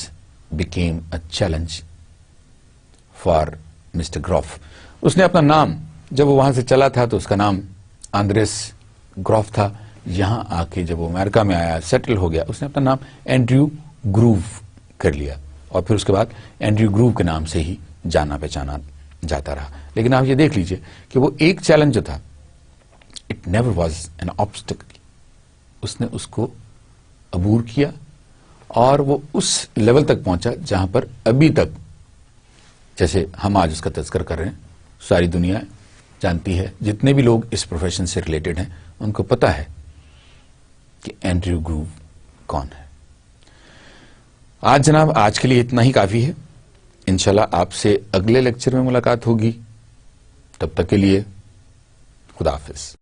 became a challenge for Mr. Grof. اس نے اپنا نام، جب وہ وہاں سے چلا تھا تو اس کا نام آندریس گروف تھا. یہاں آ کے جب وہ امریکہ میں آیا، سیٹل ہو گیا، اس نے اپنا نام اینڈریو گروو کر لیا اور پھر اس کے بعد اینڈریو گروو کے نام سے ہی جانا پہچانا جاتا رہا. لیکن آپ یہ دیکھ لیجئے کہ وہ ایک چیلنج جو تھا، it never was an obstacle. اس نے اس کو عبور کیا اور وہ اس لیول تک پہنچا جہاں پر ابھی تک، جیسے ہم آج اس کا تذکر کر رہے ہیں، ساری دنیا جانتی ہے، جتنے بھی لوگ اس پروفیشن سے ریلیٹڈ ہیں ان کو پتا ہے کہ اینڈریو گروو کون ہے. آج جناب، آج کے لیے اتنا ہی کافی ہے. انشاءاللہ آپ سے اگلے لیکچر میں ملاقات ہوگی. تب تک کے لیے خدا حافظ.